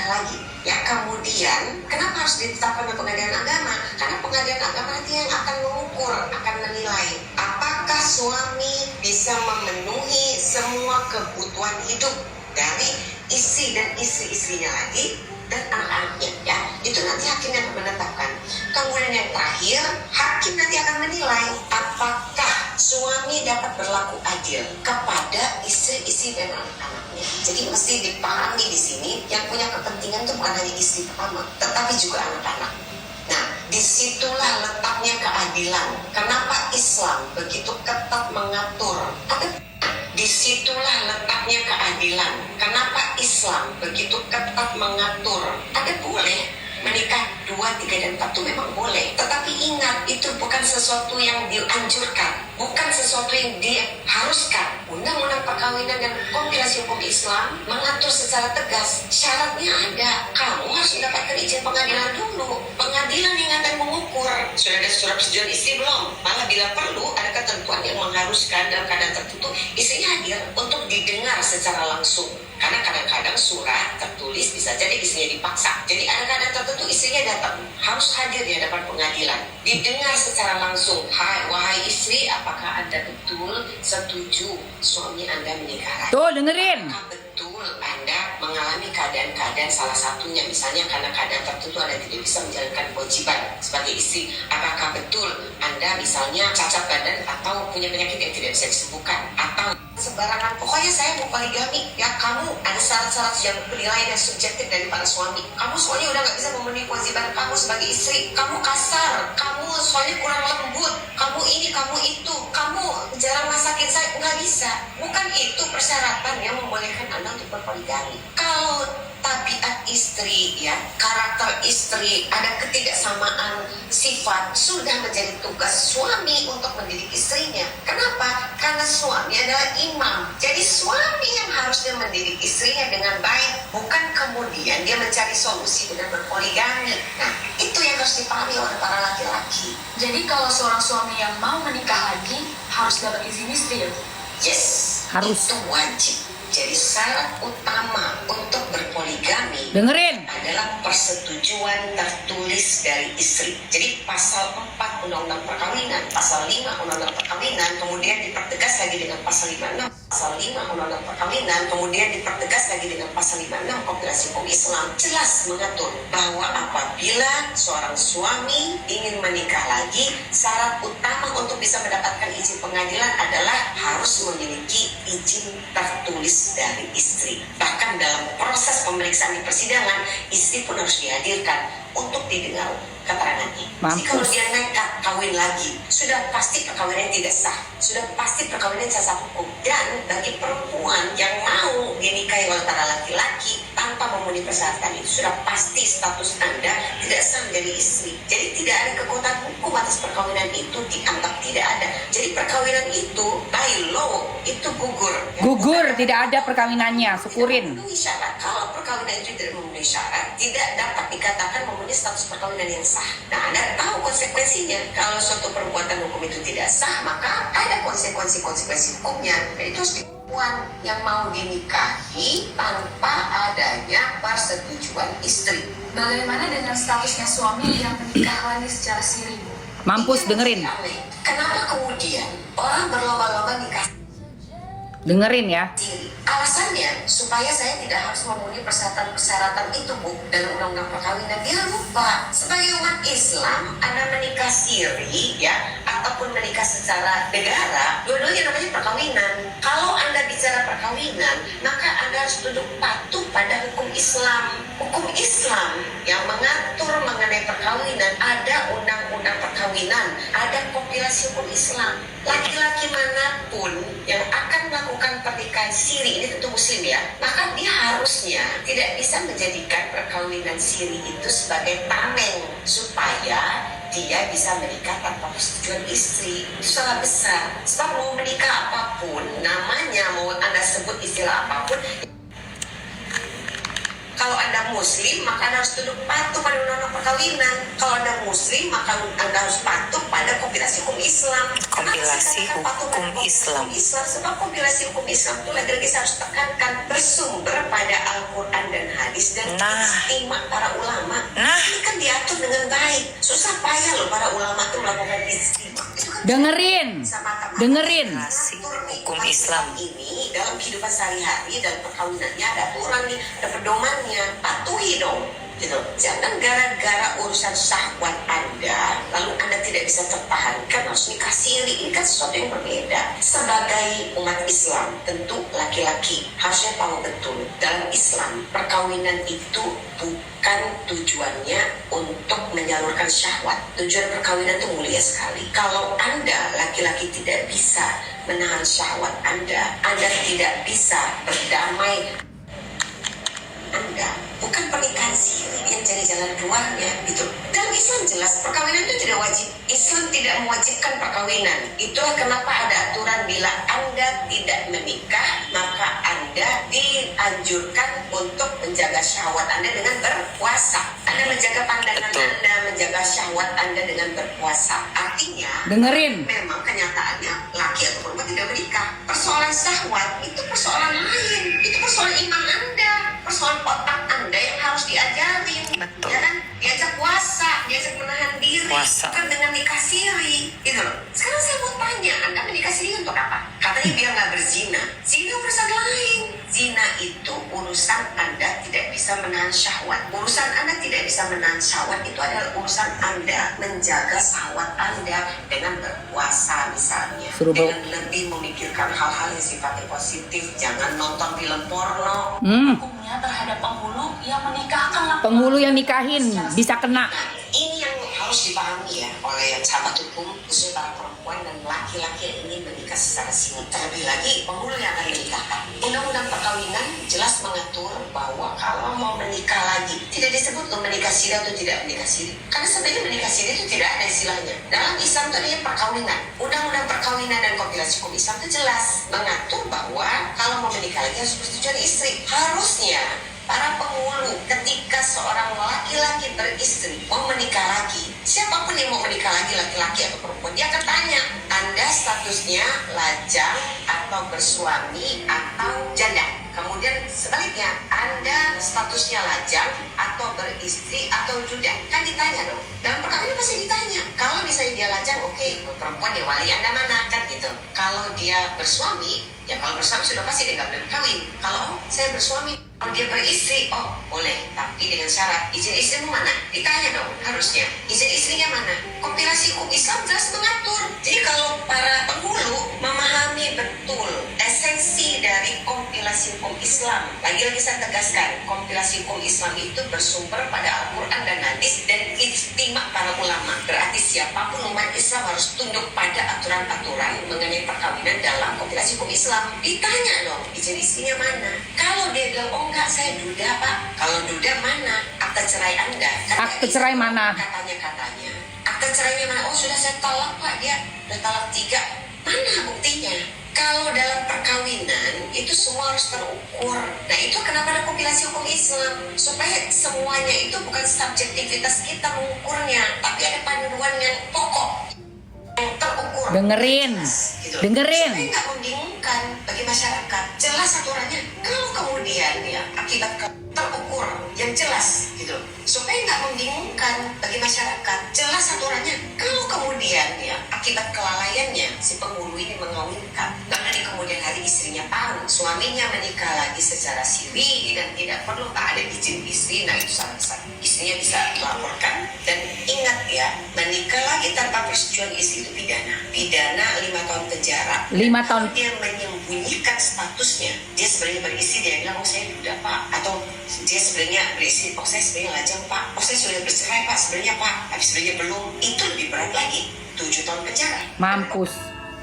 lagi ya. Kemudian kenapa harus ditetapkan oleh pengadilan agama? Karena pengadilan agama nanti yang akan mengukur, akan menilai apakah suami bisa memenuhi semua kebutuhan hidup dari istri dan istri-istrinya lagi dan anak-anaknya ya. Itu nanti hakim yang akan menetapkan. Kemudian yang terakhir, hakim nanti akan menilai apakah suami dapat berlaku adil kepada istri-istri dan anak-anaknya. Jadi mesti dipahami di sini yang punya kepentingan itu bukan hanya istri pertama, tetapi juga anak-anak. Nah, disitulah letaknya keadilan. Kenapa Islam begitu ketat mengatur? Disitulah letaknya keadilan. Kenapa Islam begitu ketat mengatur? Ada boleh menikah 2, 3, dan 4 itu memang boleh. Tetapi ingat, itu bukan sesuatu yang dianjurkan, bukan sesuatu yang diharuskan. Undang-undang perkawinan dan kompilasi hukum Islam mengatur secara tegas. Syaratnya ada. Kamu harus mendapatkan izin pengadilan dulu. Pengadilan yang akan mengukur. Sudah ada surat persetujuan istri belum? Malah bila perlu ada ketentuan yang mengharuskan dalam keadaan tertentu istrinya hadir untuk didengar secara langsung. Karena kadang-kadang surat tertulis bisa jadi istrinya dipaksa. Jadi ada keadaan tertentu istrinya datang, harus hadir di hadapan pengadilan, didengar secara langsung. Hai, wahai istri, apakah Anda betul setuju suami Anda menikah lagi? Tuh, dengerin. Apakah betul Anda mengalami keadaan-keadaan salah satunya, misalnya karena keadaan tertentu Anda tidak bisa menjalankan kewajiban sebagai istri? Apakah betul Anda misalnya cacat badan atau punya penyakit yang tidak bisa disembuhkan? Atau sembarangan, pokoknya saya mau poligami ya. Kamu ada syarat-syarat yang penilaian yang subjektif dari para suami. Kamu soalnya udah gak bisa memenuhi kewajiban kamu sebagai istri. Kamu kasar, kamu soalnya kurang lembut, kamu ini, kamu itu, kamu jarang masakin saya. Nggak bisa. Bukan itu persyaratan yang membolehkan Anda untuk berpoligami. Kalau tabiat istri ya, karakter istri, ada ketidaksamaan sifat, sudah menjadi tugas suami untuk mendidik istrinya. Kenapa? Karena suami adalah imam. Jadi suami yang harusnya mendidik istrinya dengan baik, bukan kemudian dia mencari solusi dengan berpoligami. Nah, itu yang harus dipahami oleh para laki-laki. Jadi kalau seorang suami yang mau menikah lagi harus dapat izin istri ya? Yes, Harus. itu wajib. Jadi syarat utama untuk berpoligami Dengerin. adalah persetujuan tertulis dari istri. Jadi pasal 4 Undang-Undang Perkawinan, pasal 5 Undang-Undang Perkawinan, kemudian dipertegas lagi dengan pasal 56. Pasal 5 Undang-Undang Perkawinan, kemudian dipertegas lagi dengan pasal 56 kompilasi hukum Islam, jelas mengatur bahwa apabila seorang suami ingin menikah lagi, syarat utama untuk bisa mendapatkan izin pengadilan adalah harus memiliki izin tertulis dari istri. Bahkan dalam proses pemeriksaan di persidangan, istri pun harus dihadirkan untuk didengar keterangannya. Jadi kalau dia nekat kawin lagi, sudah pasti perkawinannya tidak sah, sudah pasti perkawinan cacat hukum. Dan bagi perempuan yang mau dinikahi oleh para laki-laki tanpa memenuhi persyaratan itu, sudah pasti status Anda tidak sah menjadi istri. Jadi tidak ada kekuatan hukum atas perkawinan itu, dianggap tidak ada. Jadi perkawinan itu by law itu gugur. Gugur, tidak ada perkawinannya, syukurin. Memenuhi syarat. Kalau perkawinan itu tidak memenuhi syarat, tidak dapat dikatakan memenuhi status perkawinan yang sah. Nah, Anda tahu konsekuensinya. Kalau suatu perbuatan hukum itu tidak sah, maka ada konsekuensi hukumnya. Dan itu harus perempuan yang mau dinikahi tanpa adanya persetujuan istri. Bagaimana dengan statusnya suami yang menikah lagi secara siri? Mampus, dengerin. Kenapa kemudian orang berlomba-lomba nikah Dengerin ya. siri? Alasannya supaya saya tidak harus memenuhi persyaratan itu, Bu, dalam undang-undang perkawinan. Dia lupa sebagai umat Islam, Anda menikah siri ya ataupun menikah secara negara, dua-duanya namanya perkawinan. Kalau Anda bicara perkawinan, maka Anda harus tunduk patuh pada hukum Islam. Hukum Islam yang mengatur mengenai perkawinan, ada undang-undang perkawinan, ada kompilasi hukum Islam. Laki-laki manapun yang akan melakukan pernikahan siri, ini tentu muslim ya, maka dia harusnya tidak bisa menjadikan perkawinan siri itu sebagai tameng supaya dia bisa menikah tanpa persetujuan istri. Itu salah besar. Sebab mau menikah apapun, namanya mau Anda sebut istilah apapun, Kalau Anda Muslim, maka Anda harus tunduk patuh pada undang-undang perkawinan. Kalau Anda Muslim, maka Anda harus patuh pada kompilasi hukum Islam. Kompilasi hukum Islam. Sebab kompilasi hukum Islam itu lagi-lagi saya harus tekankan bersumber pada Al-Quran dan hadis dan ijtima para ulama. Ini kan diatur dengan baik. Susah payah loh para ulama itu melakukan ijtima. Dengerin. Dengerin. Hukum Islam ini dalam kehidupan sehari-hari, dalam perkawinannya ada aturan nih, ada pedomannya, patuhi dong gitu. Jangan gara-gara urusan syahwat Anda lalu Anda tidak bisa tertahankan harus nikah siri. Ini kan sesuatu yang berbeda. Sebagai umat Islam, tentu laki-laki harusnya tahu betul dalam Islam perkawinan itu bukan tujuannya untuk menyalurkan syahwat. Tujuan perkawinan itu mulia sekali. Kalau Anda laki-laki tidak bisa menahan syahwat Anda tidak bisa berdamai. Anda bukan pernikahan siri yang jadi jalan keluarnya gitu. Dalam Islam jelas perkawinan itu tidak wajib. Islam tidak mewajibkan perkawinan. Itulah kenapa ada aturan bila Anda tidak menikah maka Anda dianjurkan untuk menjaga syahwat Anda dengan berpuasa. Anda menjaga pandangan Anda, menjaga syahwat Anda dengan berpuasa. Artinya Dengerin. memang kenyataannya laki atau perempuan tidak menikah. Persoalan syahwat itu persoalan lain. Itu persoalan iman Anda, persoalan otak Anda yang harus diajarin. Betul. Ya kan? Diajak puasa, diajak menahan diri, Puasa. bukan dengan nikah siri, gitu loh. Sekarang saya mau tanya, Anda menikah siri untuk apa? Katanya biar nggak berzina. Zina urusan lain. Zina itu urusan Anda tidak bisa menahan syahwat. Urusan Anda tidak bisa menahan syahwat itu adalah urusan Anda menjaga syahwat Anda dengan berpuasa misalnya. Dengan lebih memikirkan hal-hal yang sifatnya positif. Jangan nonton film porno. Hukumnya terhadap penghulu yang menikahkan laki-laki. Penghulu yang nikahin bisa kena. Nah, ini yang harus dipahami ya oleh sahabat hukum, khususnya para perempuan dan laki-laki yang ingin menikah secara siri. Terlebih lagi penghulu yang akan menikahkan. Undang-undang perkawinan jelas mengatur bahwa kalau mau menikah lagi, tidak disebut loh menikah siri atau tidak menikah siri. Karena sebenarnya menikah siri itu tidak ada istilahnya. Dalam Islam itu adanya perkawinan. Undang-undang perkawinan dan kompilasi hukum Islam itu jelas mengatur bahwa kalau mau menikah lagi harus persetujuan istri. Harusnya para penghulu ketika seorang laki-laki beristri mau menikah lagi, siapapun yang mau menikah lagi, laki-laki atau perempuan, dia akan tanya, Anda statusnya lajang atau bersuami atau janda. Kemudian sebaliknya, Anda statusnya lajang atau beristri atau duda. Kan ditanya dong. Dalam perkawinan pasti ditanya. Kalau misalnya dia lajang, oke, perempuan ya wali Anda mana kan gitu. Kalau dia bersuami, ya kalau bersuami sudah pasti dia nggak boleh berkawin. Kalau saya bersuami, kalau dia beristri, oh boleh, tapi dengan syarat izin istrimu mana? Ditanya dong, harusnya izin istrinya mana? Kompilasi hukum Islam jelas mengatur. Jadi kalau para penghulu memahami betul esensi dari kompilasi hukum Islam, lagi-lagi saya tegaskan, kompilasi hukum Islam itu bersumber pada Al-Quran dan hadis dan ijtima para ulama. Berarti siapapun umat Islam harus tunduk pada aturan-aturan mengenai perkawinan dalam kompilasi hukum Islam. Ditanya dong, izin istrinya mana? Kalau dia bilang, oh enggak, saya duda pak. Kalau duda mana? Akta cerai Anda. Akte cerai mana? Katanya. Akta cerainya mana? Oh sudah saya talak pak, dia sudah talak 3. Mana buktinya? Kalau dalam perkawinan itu semua harus terukur. Nah itu kenapa ada kompilasi hukum Islam, supaya semuanya itu bukan subjektivitas kita mengukurnya, tapi ada panduan yang pokok, yang terukur. Dengerin. Gitu. Dengerin. Supaya nggak membingungkan bagi masyarakat. Jelas aturannya. Kalau kemudian ya akibat terukur yang jelas gitu, supaya nggak membingungkan bagi masyarakat. Jelas aturannya. Kalau kemudian ya akibat kelalaiannya si penghulu ini mengawinkan, karena di kemudian hari istrinya tahu suaminya menikah lagi secara siri dan tidak perlu ada izin istri, nah itu sangat besar. Istrinya bisa melaporkan. Dan ingat ya, menikah lagi tanpa persetujuan istri itu pidana. Pidana 5 tahun penjara. 5 tahun. Dia menyembunyikan statusnya. Dia sebenarnya beristri, dia bilang, oh saya duda pak. Atau dia sebenarnya beristri, oh saya sebenarnya lajang pak. Oh saya sudah bercerai pak sebenarnya pak. Tapi sebenarnya belum. Itu lebih berat lagi. 7 tahun penjara. Mampus.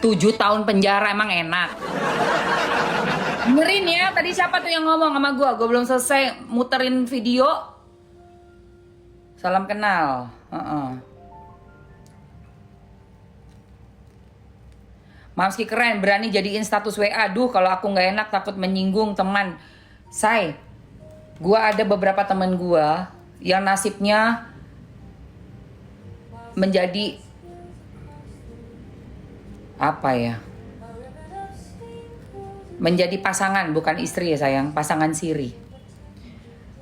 7 tahun penjara emang enak. Dengerin ya, tadi siapa tuh yang ngomong sama gue? Gue belum selesai muterin video. Salam kenal. Mamski keren, berani jadiin status WA. Duh, kalau aku nggak enak takut menyinggung teman. Say, Gua ada beberapa temen gua yang nasibnya menjadi apa ya? Menjadi pasangan, bukan istri ya sayang, pasangan siri.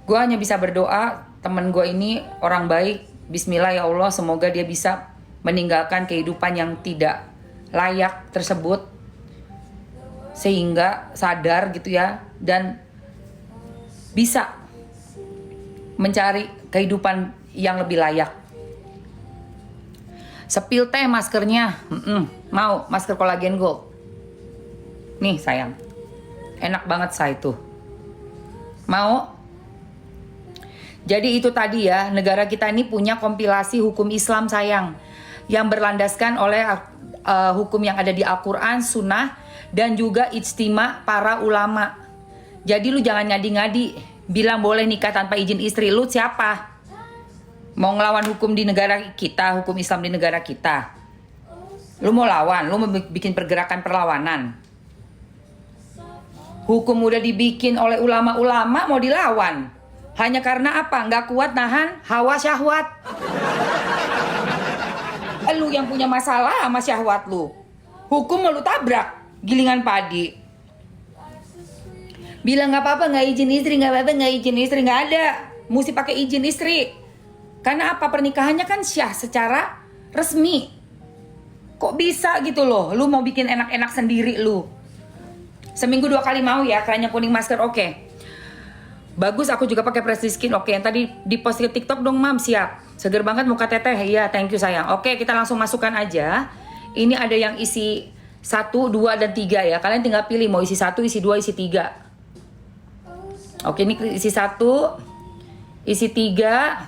Gua hanya bisa berdoa temen gua ini orang baik. Bismillah ya Allah, semoga dia bisa meninggalkan kehidupan yang tidak layak tersebut sehingga sadar gitu ya, dan bisa mencari kehidupan yang lebih layak. Sepil teh maskernya, mau masker kolagen gold. Nih sayang, enak banget saya itu. Mau? Jadi itu tadi ya, negara kita ini punya kompilasi hukum Islam sayang, yang berlandaskan oleh hukum yang ada di Al-Quran, Sunnah, dan juga ijtima para ulama. Jadi lu jangan ngadi-ngadi bilang boleh nikah tanpa izin istri. Lu siapa? Mau ngelawan hukum di negara kita, hukum Islam di negara kita. Lu mau lawan, lu mau bikin pergerakan perlawanan. Hukum udah dibikin oleh ulama-ulama, mau dilawan. Hanya karena apa? Nggak kuat nahan hawa syahwat. Lu yang punya masalah sama syahwat lu. Hukum mau lu tabrak, gilingan padi. Bilang nggak apa-apa, nggak izin istri, nggak apa-apa, nggak izin istri, nggak ada. Mesti pakai izin istri. Karena apa? Pernikahannya kan syah secara resmi. Kok bisa gitu loh? Lu mau bikin enak-enak sendiri lu. Seminggu 2 kali mau ya, keranjang kuning masker, oke. Bagus, aku juga pakai Prestige Skin, oke. Yang tadi di post ke TikTok dong, Mam, siap. Seger banget muka teteh, iya, thank you sayang. Oke, kita langsung masukkan aja. Ini ada yang isi 1, 2, dan 3 ya. Kalian tinggal pilih mau isi 1, isi 2, isi 3. Oke, ini isi 1, isi 3.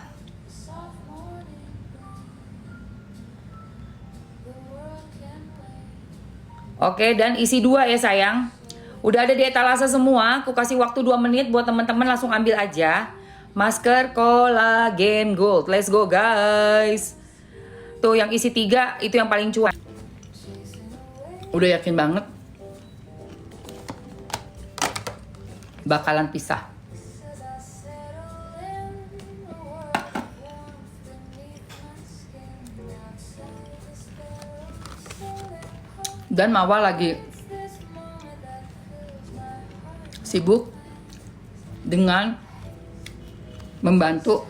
Oke, dan isi 2 ya sayang. Udah ada di etalase semua. Aku kasih waktu 2 menit buat teman-teman langsung ambil aja. Masker kolagen gold. Let's go guys. Tuh yang isi 3 itu yang paling cuan. Udah yakin banget bakalan pisah. Dan Mawa lagi sibuk dengan membantu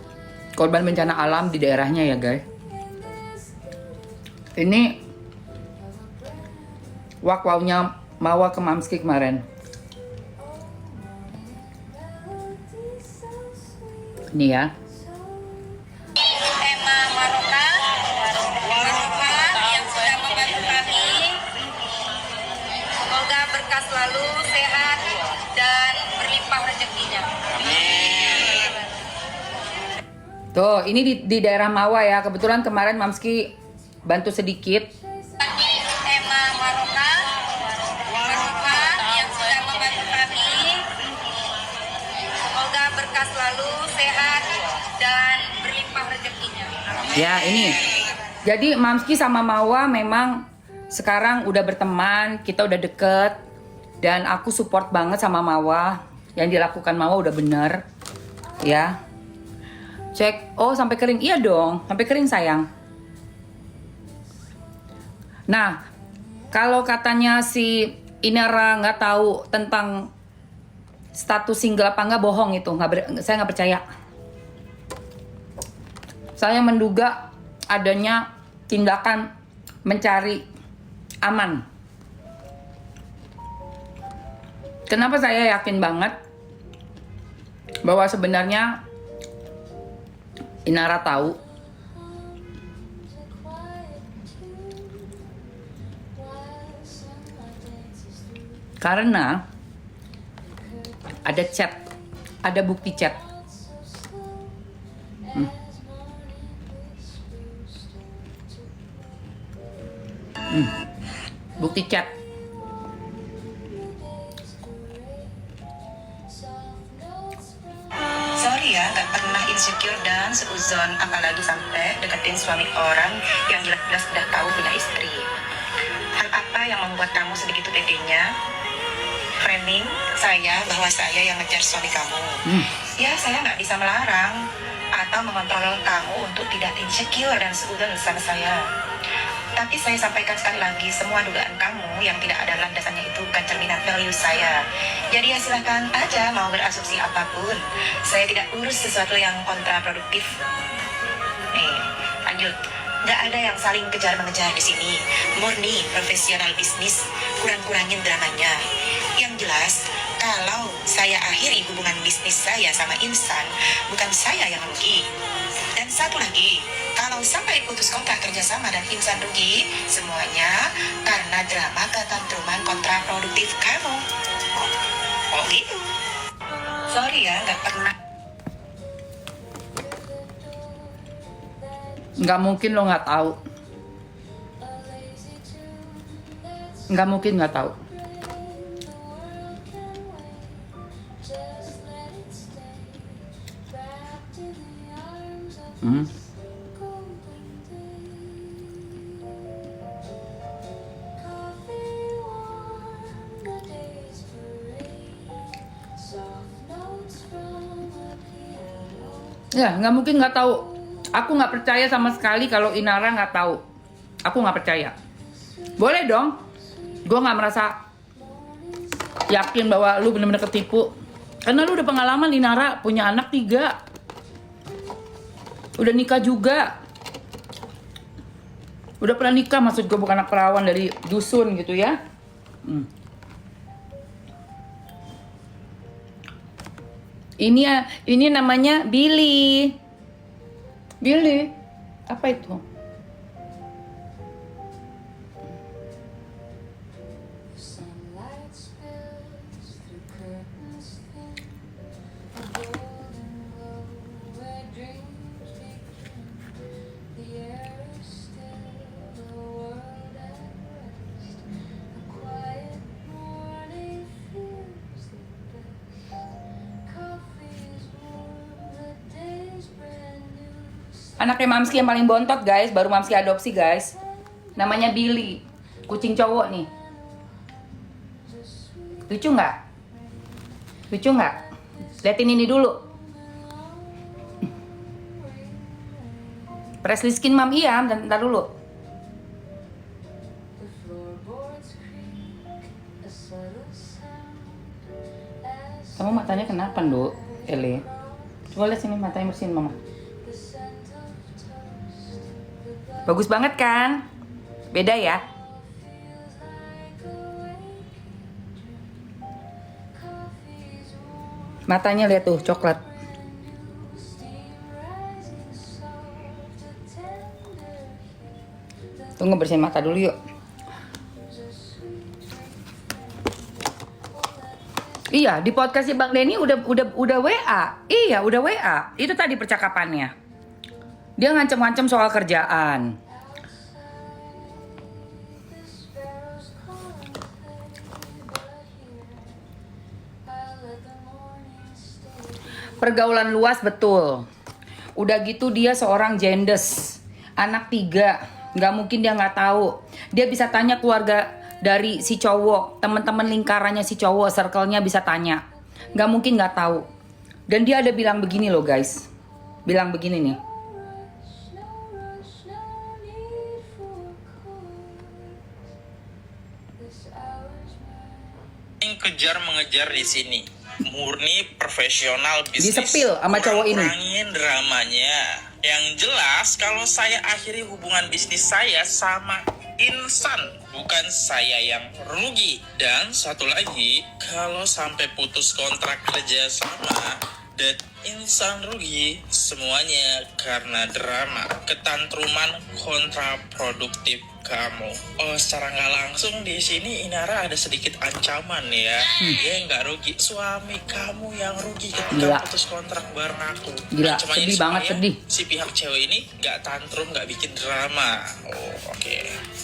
korban bencana alam di daerahnya ya guys. Ini wakwaunya Mawa ke Mamski kemarin. Ini ya. Tema Maroka yang sudah membantu kami. Semoga berkah selalu, sehat, dan berlimpah rezekinya. Amin. Tuh, ini di daerah Mawa ya. Kebetulan kemarin Mamski bantu sedikit. Tema Maroka yang sudah membantu kami. Semoga berkah selalu, sehat, dan berlimpah rezekinya. Amin. Ya, ini. Jadi Mamski sama Mawa memang sekarang udah berteman, kita udah deket. Dan aku support banget sama Mawa. Yang dilakukan Mawa udah bener. Ya. Cek, oh sampai kering. Iya dong, sampai kering sayang. Nah, kalau katanya si Inara nggak tahu tentang status single apa nggak, bohong itu. Saya nggak percaya. Saya menduga adanya tindakan mencari aman. Kenapa saya yakin banget bahwa sebenarnya Inara tahu? Karena ada chat, ada bukti chat. Bukti chat. Sorry ya, gak pernah insecure dan seuzon, apalagi sampai deketin suami orang yang jelas-jelas udah tahu punya istri. Hal apa yang membuat kamu sebegitu pedenya framing saya bahwa saya yang ngejar suami kamu? Ya, saya nggak bisa melarang atau mengontrol kamu untuk tidak insecure dan seudon sama saya. Tapi saya sampaikan sekali lagi, semua dugaan kamu yang tidak ada landasannya itu bukan cerminan value saya. Jadi ya silakan aja mau berasumsi apapun. Saya tidak urus sesuatu yang kontraproduktif. Nih, lanjut. Nggak ada yang saling kejar-mengejar di sini. Murni profesional bisnis, kurang-kurangin dramanya. Yang jelas, kalau saya akhiri hubungan bisnis saya sama Insan, bukan saya yang rugi. Dan satu lagi, kalau sampai putus kontrak kerjasama dan Insan rugi, semuanya karena drama ketantruman kontraproduktif kamu. Oh gitu. Sorry ya, nggak pernah. Nggak mungkin lo nggak tahu. Nggak mungkin nggak tahu. Ya, nggak mungkin nggak tahu. Aku nggak percaya sama sekali kalau Inara nggak tahu. Aku nggak percaya. Boleh dong. Gue nggak merasa yakin bahwa lu bener-bener ketipu. Karena lu udah pengalaman, Inara punya anak 3. Udah nikah juga. Udah pernah nikah, maksud gue bukan anak perawan dari dusun gitu ya. Ini namanya Billy. Billy, apa itu? Anaknya Mamski yang paling bontot guys, baru Mamski adopsi guys. Namanya Billy, kucing cowok nih. Lucu nggak? Lucu nggak? Liatin ini dulu. Presley Skin Mom iya, bentar dulu. Kamu matanya kenapa, Nduk? Ele. Coba lihat sini matanya bersihin Mama. Bagus banget kan? Beda ya? Matanya lihat tuh, coklat. Tunggu bersihin mata dulu yuk. Iya, di podcastnya Bang Denny udah WA. Iya, udah WA. Itu tadi percakapannya. Dia ngancem-ngancem soal kerjaan. Pergaulan luas betul. Udah gitu dia seorang jendes. Anak 3. Nggak mungkin dia nggak tahu. Dia bisa tanya keluarga dari si cowok. Teman-teman lingkarannya si cowok. Circle-nya bisa tanya. Nggak mungkin nggak tahu. Dan dia ada bilang begini loh guys. Bilang begini nih. Kejar mengejar di sini murni profesional bisnis. Disepil sama cowok ini. Kurangin dramanya. Yang jelas kalau saya akhiri hubungan bisnis saya sama Insan, bukan saya yang rugi. Dan satu lagi, kalau sampai putus kontrak kerja sama dan Insan rugi, semuanya karena drama ketantruman kontraproduktif kamu. Oh, secara nggak langsung di sini Inara ada sedikit ancaman ya. Dia nggak rugi, suami kamu yang rugi ketika putus kontrak bareng aku. Gila, Cuma sedih ini banget, supaya sedih. Si pihak cewek ini nggak tantrum, nggak bikin drama. Oh, oke.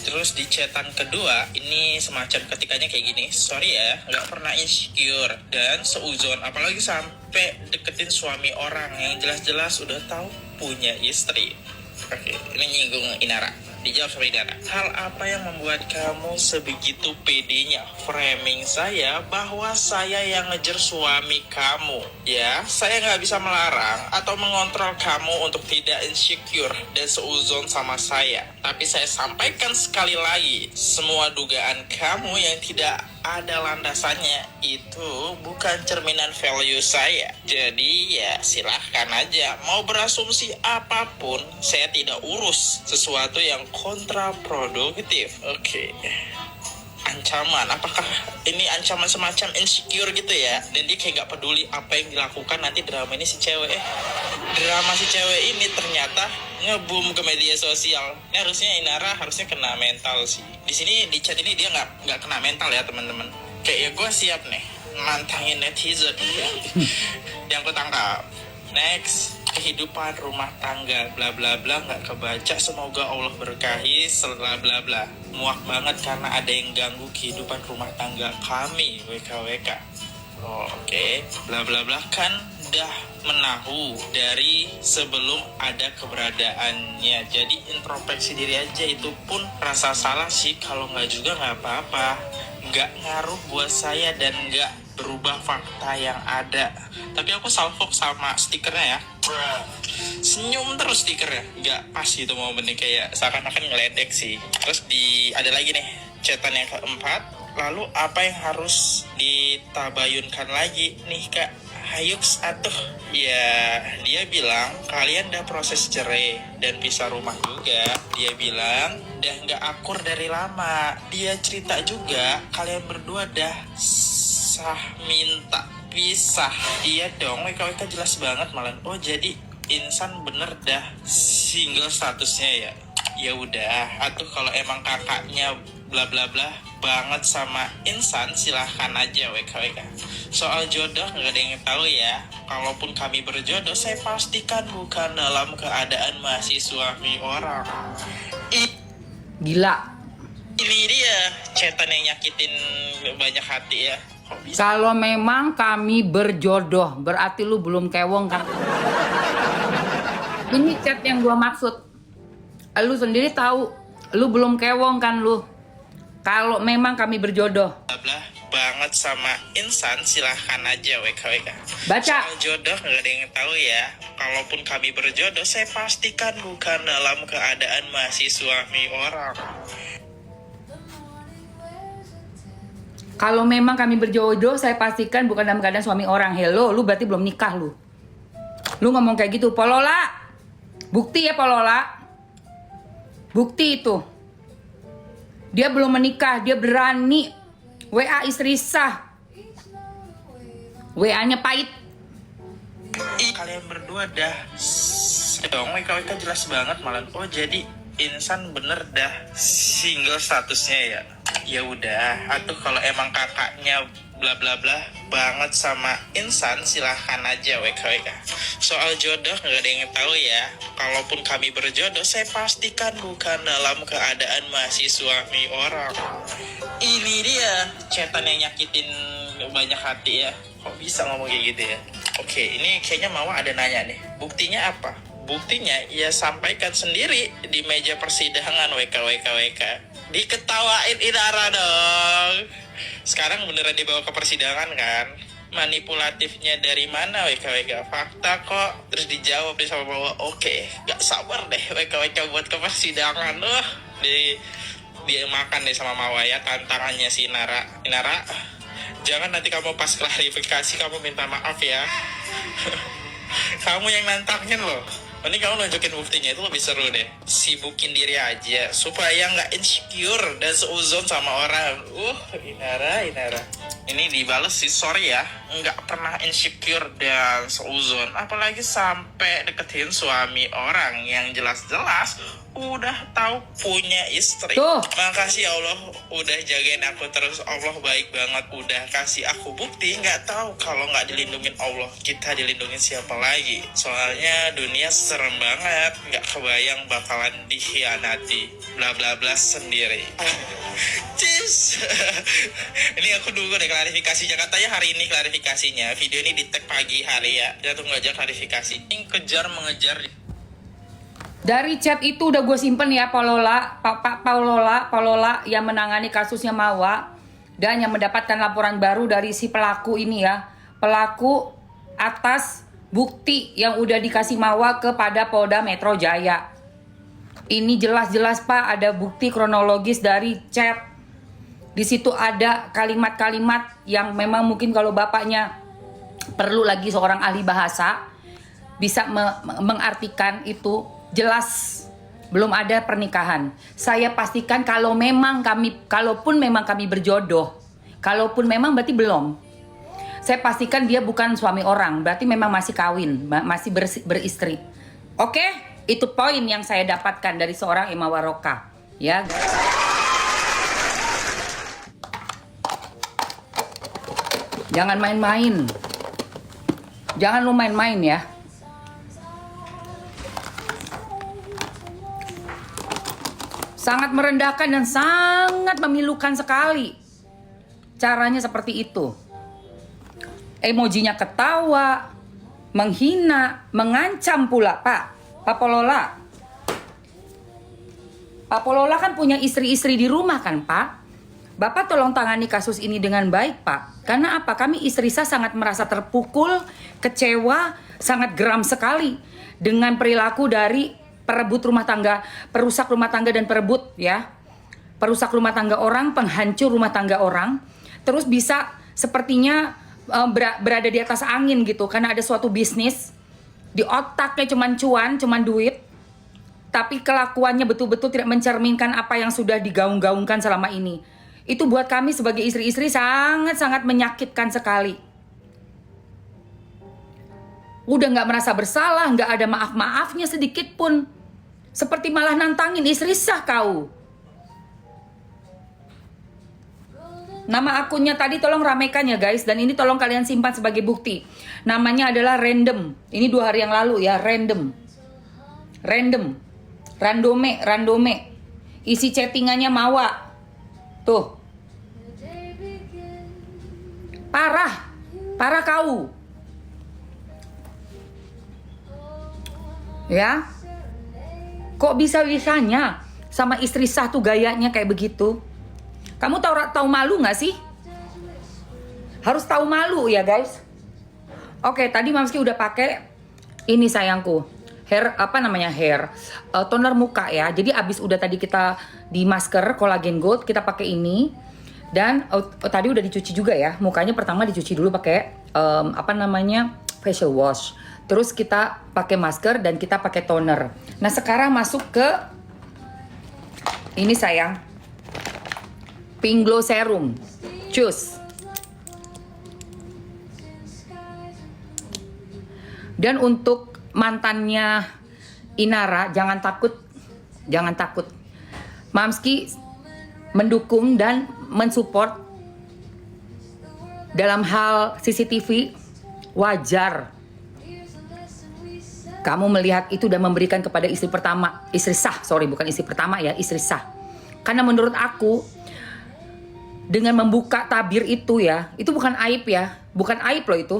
Terus di chatan kedua ini semacam ketikanya kayak gini. Sorry ya, nggak pernah insecure dan seuzon, apalagi sampai deketin suami orang yang jelas-jelas udah tahu punya istri. Oke, ini nyinggung Inara. dijawab sama Inara. Hal apa yang membuat kamu sebegitu pedenya framing saya bahwa saya yang ngejar suami kamu? Ya, saya nggak bisa melarang atau mengontrol kamu untuk tidak insecure dan seuzon sama saya. Tapi saya sampaikan sekali lagi, semua dugaan kamu yang tidak ada landasannya itu bukan cerminan value saya. Jadi ya silahkan aja mau berasumsi apapun, saya tidak urus sesuatu yang kontraproduktif. Oke. Ancaman, apakah ini ancaman semacam insecure gitu ya? Dan dia kayak gak peduli apa yang dilakukan nanti drama ini si cewek. Drama si cewek ini ternyata nge-boom ke media sosial. Ini harusnya Inara harusnya kena mental sih. Di sini di chat ini dia nggak kena mental ya teman-teman. Kayak ya gue siap nih mantangin netizen yang gue tangkap. Next, kehidupan rumah tangga bla bla bla nggak kebaca, semoga Allah berkahi bla bla bla. Muak banget karena ada yang ganggu kehidupan rumah tangga kami WKWK. Oke, bla bla bla kan udah menahu dari sebelum ada keberadaannya. Jadi introspeksi diri aja, itu pun rasa salah sih. Kalau nggak juga nggak apa-apa, nggak ngaruh buat saya dan nggak berubah fakta yang ada. Tapi aku salfok sama stikernya ya. Senyum terus stikernya, nggak pas gitu momennya, kayak seakan-akan ngeledek sih. Terus ada lagi nih chatan yang keempat. Lalu apa yang harus ditabayunkan lagi nih Kak Hayuks atuh? Ya dia bilang kalian udah proses cerai dan pisah rumah juga. Dia bilang udah nggak akur dari lama. Dia cerita juga kalian berdua dah minta pisah. Iya dong, WKWK jelas banget malah. Oh jadi Insan bener dah single statusnya ya. Ya udah, atuh kalau emang kakaknya bla bla bla banget sama Insan, silahkan aja WKWK. Soal jodoh nggak ada yang tahu ya. Kalaupun kami berjodoh, saya pastikan bukan dalam keadaan masih suami orang. Gila. Ini dia chatan yang nyakitin banyak hati ya. Kok bisa? Kalau memang kami berjodoh, berarti lu belum kewong kan? Ini chat yang gua maksud. Lu sendiri tahu, lu belum kewong kan lu? Kalau memang kami berjodoh. Blah banget sama Insan, silahkan aja WKWK. Baca. Soal jodoh nggak ada yang tahu ya. Kalaupun kami berjodoh, saya pastikan bukan dalam keadaan masih suami orang. Kalau memang kami berjodoh, saya pastikan bukan dalam keadaan suami orang. Hello, lu berarti belum nikah lu. Lu ngomong kayak gitu, Polola. Bukti ya Polola. Bukti itu. Dia belum menikah, dia berani WA istri sah. WA-nya pahit. Kalian berdua dah dong, WKWK jelas banget malah. Oh jadi Insan bener dah single statusnya ya. Ya udah, atuh kalau emang kakaknya bla bla bla banget sama Insan, silahkan aja WKWK. Soal jodoh nggak ada yang tahu ya. Kalaupun kami berjodoh, saya pastikan bukan dalam keadaan masih suami orang. Ini dia chatan yang nyakitin banyak hati ya. Kok bisa ngomong kayak gitu ya? Oke, ini kayaknya Mama ada nanya nih. Buktinya apa? Buktinya ia sampaikan sendiri di meja persidangan WKWK. Diketawain Inara dong. Sekarang beneran dibawa ke persidangan kan? Manipulatifnya dari mana WKWK? Fakta kok. Terus dijawab deh sama Mama. Oke, gak sabar deh WKWK buat ke persidangan. Dia makan deh sama Mama ya tantangannya si Inara. Inara, jangan nanti kamu pas klarifikasi kamu minta maaf ya. Kamu yang nantangin loh. Ini kamu nunjukin buktinya, itu lebih seru deh. Sibukin diri aja supaya nggak insecure dan seuzon sama orang. Inara. Ini dibales sih, sorry ya, nggak pernah insecure dan seuzon. Apalagi sampai deketin suami orang yang jelas-jelas udah tahu punya istri. Tuh. Makasih ya Allah udah jagain aku terus. Allah baik banget udah kasih aku bukti. Nggak tahu kalau nggak dilindungin Allah, kita dilindungin siapa lagi? Soalnya dunia serem banget, nggak kebayang bakalan dikhianati bla bla bla sendiri. Cis. Ini aku dulu deh klarifikasinya, katanya hari ini klarifikasinya. Video ini di tag pagi hari ya. Ya tunggu aja klarifikasi. Ini kejar mengejar. Dari chat itu udah gue simpen ya, Paulola yang menangani kasusnya Mawa dan yang mendapatkan laporan baru dari si pelaku ini ya. Pelaku atas bukti yang udah dikasih Mawa kepada Polda Metro Jaya. Ini jelas-jelas Pak, ada bukti kronologis dari chat. Di situ ada kalimat-kalimat yang memang mungkin kalau bapaknya perlu lagi seorang ahli bahasa bisa mengartikan itu. Jelas belum ada pernikahan. Saya pastikan kalaupun memang kami berjodoh, kalaupun memang berarti belum. Saya pastikan dia bukan suami orang, berarti memang masih kawin, masih beristri. Oke, itu poin yang saya dapatkan dari seorang Emma Waroka, ya. Jangan main-main. Jangan lu main-main ya. Sangat merendahkan dan sangat memilukan sekali. Caranya seperti itu. Emojinya ketawa, menghina, mengancam pula, Pak Paulola. Pak Paulola kan punya istri-istri di rumah kan, Pak? Bapak tolong tangani kasus ini dengan baik, Pak. Karena apa? Kami istri saya sangat merasa terpukul, kecewa, sangat geram sekali dengan perilaku dari perebut rumah tangga, perusak rumah tangga dan perebut ya. Perusak rumah tangga orang, penghancur rumah tangga orang. Terus bisa sepertinya berada di atas angin gitu karena ada suatu bisnis. Di otaknya cuman cuan, cuman duit. Tapi kelakuannya betul-betul tidak mencerminkan apa yang sudah digaung-gaungkan selama ini. Itu buat kami sebagai istri-istri sangat-sangat menyakitkan sekali. Udah gak merasa bersalah, gak ada maaf-maafnya sedikit pun. Seperti malah nantangin, istri sah kau. Nama akunnya tadi tolong ramekan ya guys. Dan ini tolong kalian simpan sebagai bukti. Namanya adalah Random. Ini 2 hari yang lalu ya, Random. Randome. Isi chattingannya Mawa. Tuh. Parah kau. Ya. Kok bisa-bisanya sama istri sah tuh gayanya kayak begitu? Kamu tahu malu gak sih? Harus tahu malu ya guys. Oke, tadi Mamski udah pakai ini sayangku. Hair toner muka ya. Jadi abis udah tadi kita di masker Collagen Gold, kita pakai ini. Dan tadi udah dicuci juga ya. Mukanya pertama dicuci dulu pakai facial wash. Terus kita pakai masker dan kita pakai toner. Nah sekarang masuk ke ini sayang, Pink Glow Serum. Cus. Dan untuk mantannya Inara, jangan takut. Mamski mendukung dan mensupport dalam hal CCTV. Wajar kamu melihat itu dan memberikan kepada istri sah. Karena menurut aku, dengan membuka tabir itu ya, itu bukan aib ya. Bukan aib loh itu.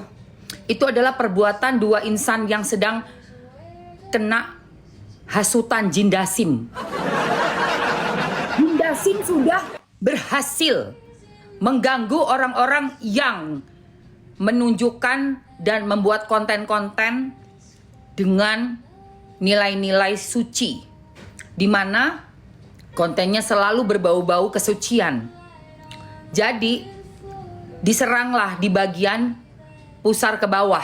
Itu adalah perbuatan 2 insan yang sedang kena hasutan jin dasim. Jin dasim sudah berhasil mengganggu orang-orang yang menunjukkan dan membuat konten-konten dengan nilai-nilai suci, di mana kontennya selalu berbau-bau kesucian. Jadi diseranglah di bagian pusar ke bawah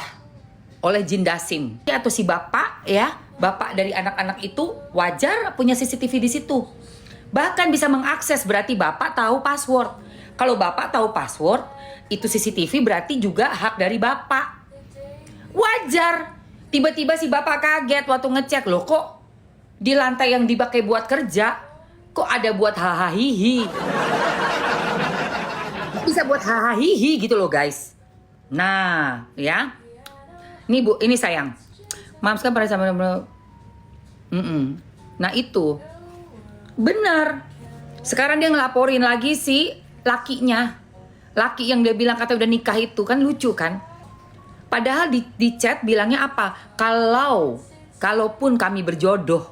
oleh jin dasim atau si bapak ya, bapak dari anak-anak itu wajar punya CCTV di situ. Bahkan bisa mengakses, berarti bapak tahu password. Kalau bapak tahu password, itu CCTV berarti juga hak dari bapak. Wajar. Tiba-tiba si bapak kaget waktu ngecek, loh kok di lantai yang dipakai buat kerja, kok ada buat hahahihi. Bisa buat hahahihi gitu loh guys. Nah, ya. Nih Bu, ini sayang. Mams kan pernah sama Nah itu bener. Sekarang dia ngelaporin lagi si lakinya. Laki yang dia bilang kata udah nikah itu, kan lucu kan. Padahal di chat bilangnya apa? Kalaupun kami berjodoh,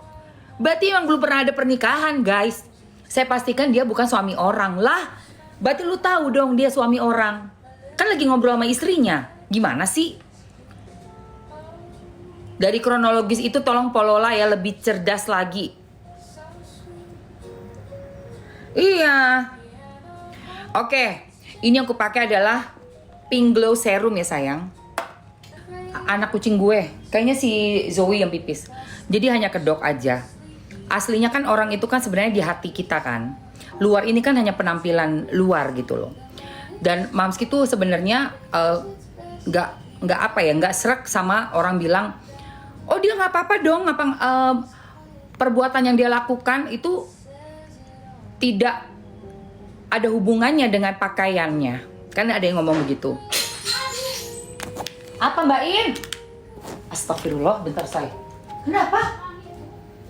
Berarti emang belum pernah ada pernikahan, guys. Saya pastikan dia bukan suami orang. Lah, berarti lu tahu dong dia suami orang. Kan lagi ngobrol sama istrinya. Gimana sih? Dari kronologis itu tolong Polola ya lebih cerdas lagi. Iya. Oke, ini yang aku pakai adalah Pink Glow Serum ya sayang. Anak kucing gue, kayaknya si Zoe yang pipis. Jadi hanya kedok aja. Aslinya kan orang itu kan sebenarnya di hati kita kan. Luar ini kan hanya penampilan luar gitu loh. Dan Mamski tuh sebenarnya nggak srek sama orang bilang, oh dia nggak apa-apa dong, perbuatan yang dia lakukan itu tidak ada hubungannya dengan pakaiannya. Kan ada yang ngomong begitu. Apa Mbak In? Astagfirullah, bentar say. Kenapa?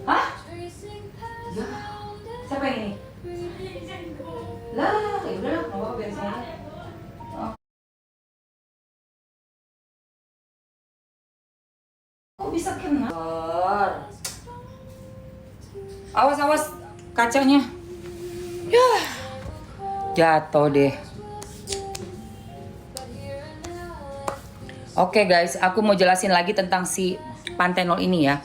Hah? Ya, siapa yang ini? Lah, ya udah, nggak apa-apa beresin aja. Kok bisa kena? Awas kacanya. Ya, jatuh deh. Oke guys, aku mau jelasin lagi tentang si Panthenol ini ya.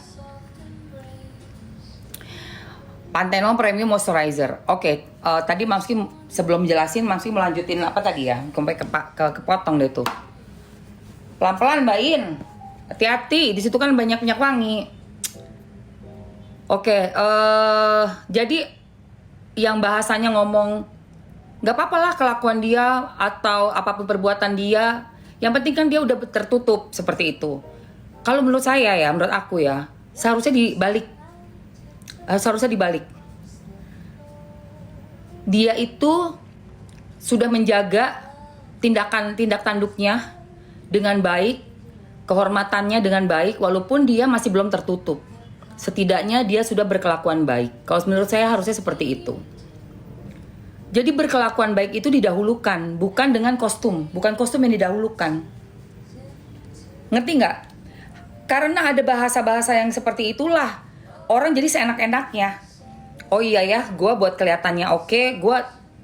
Panthenol Premium Moisturizer. Oke, tadi Mamski sebelum jelasin, Mamski melanjutin apa tadi ya? Sampai kepotong deh tuh. Pelan-pelan Mbak In. Hati-hati, di situ kan banyak minyak wangi. Oke, jadi yang bahasanya ngomong nggak apa-apa lah kelakuan dia atau apapun perbuatan dia. Yang penting kan dia udah tertutup seperti itu. Kalau menurut saya ya, menurut aku ya, seharusnya dibalik. Dia itu sudah menjaga tindak tanduknya dengan baik, kehormatannya dengan baik, walaupun dia masih belum tertutup. Setidaknya dia sudah berkelakuan baik. Kalau menurut saya harusnya seperti itu. Jadi berkelakuan baik itu didahulukan, bukan dengan kostum. Bukan kostum yang didahulukan. Ngerti nggak? Karena ada bahasa-bahasa yang seperti itulah, orang jadi seenak-enaknya. Oh iya ya, gue buat kelihatannya oke, gue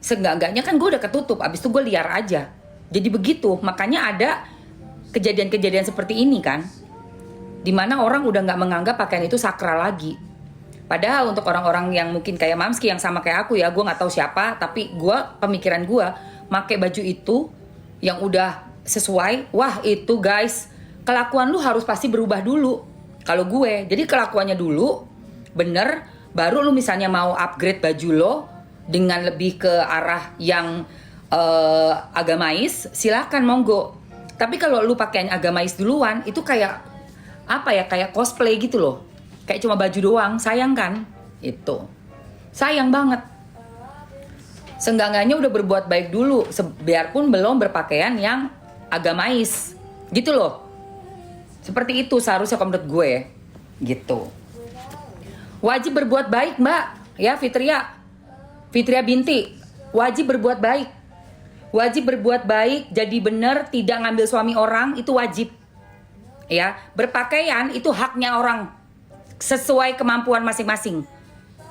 seenggak-enggaknya kan gue udah ketutup, abis itu gue liar aja. Jadi begitu, makanya ada kejadian-kejadian seperti ini kan. Dimana orang udah nggak menganggap pakaian itu sakral lagi. Padahal untuk orang-orang yang mungkin kayak Mamski yang sama kayak aku ya, gue nggak tahu siapa, tapi pemikiran gue, pakai baju itu yang udah sesuai, wah itu guys, kelakuan lu harus pasti berubah dulu. Kalau gue, jadi kelakuannya dulu bener, baru lu misalnya mau upgrade baju lo dengan lebih ke arah yang agamais, silakan monggo. Tapi kalau lu pakai agamais duluan, itu kayak apa ya, kayak cosplay gitu loh. Kayak cuma baju doang, sayang kan? Itu. Sayang banget. Seenggak-enggaknya udah berbuat baik dulu, biarpun belum berpakaian yang agamais. Gitu loh. Seperti itu seharusnya menurut gue, gitu. Wajib berbuat baik Mbak, ya Fitria binti, wajib berbuat baik. Wajib berbuat baik, jadi benar, tidak ngambil suami orang, itu wajib. Ya, berpakaian itu haknya orang, sesuai kemampuan masing-masing.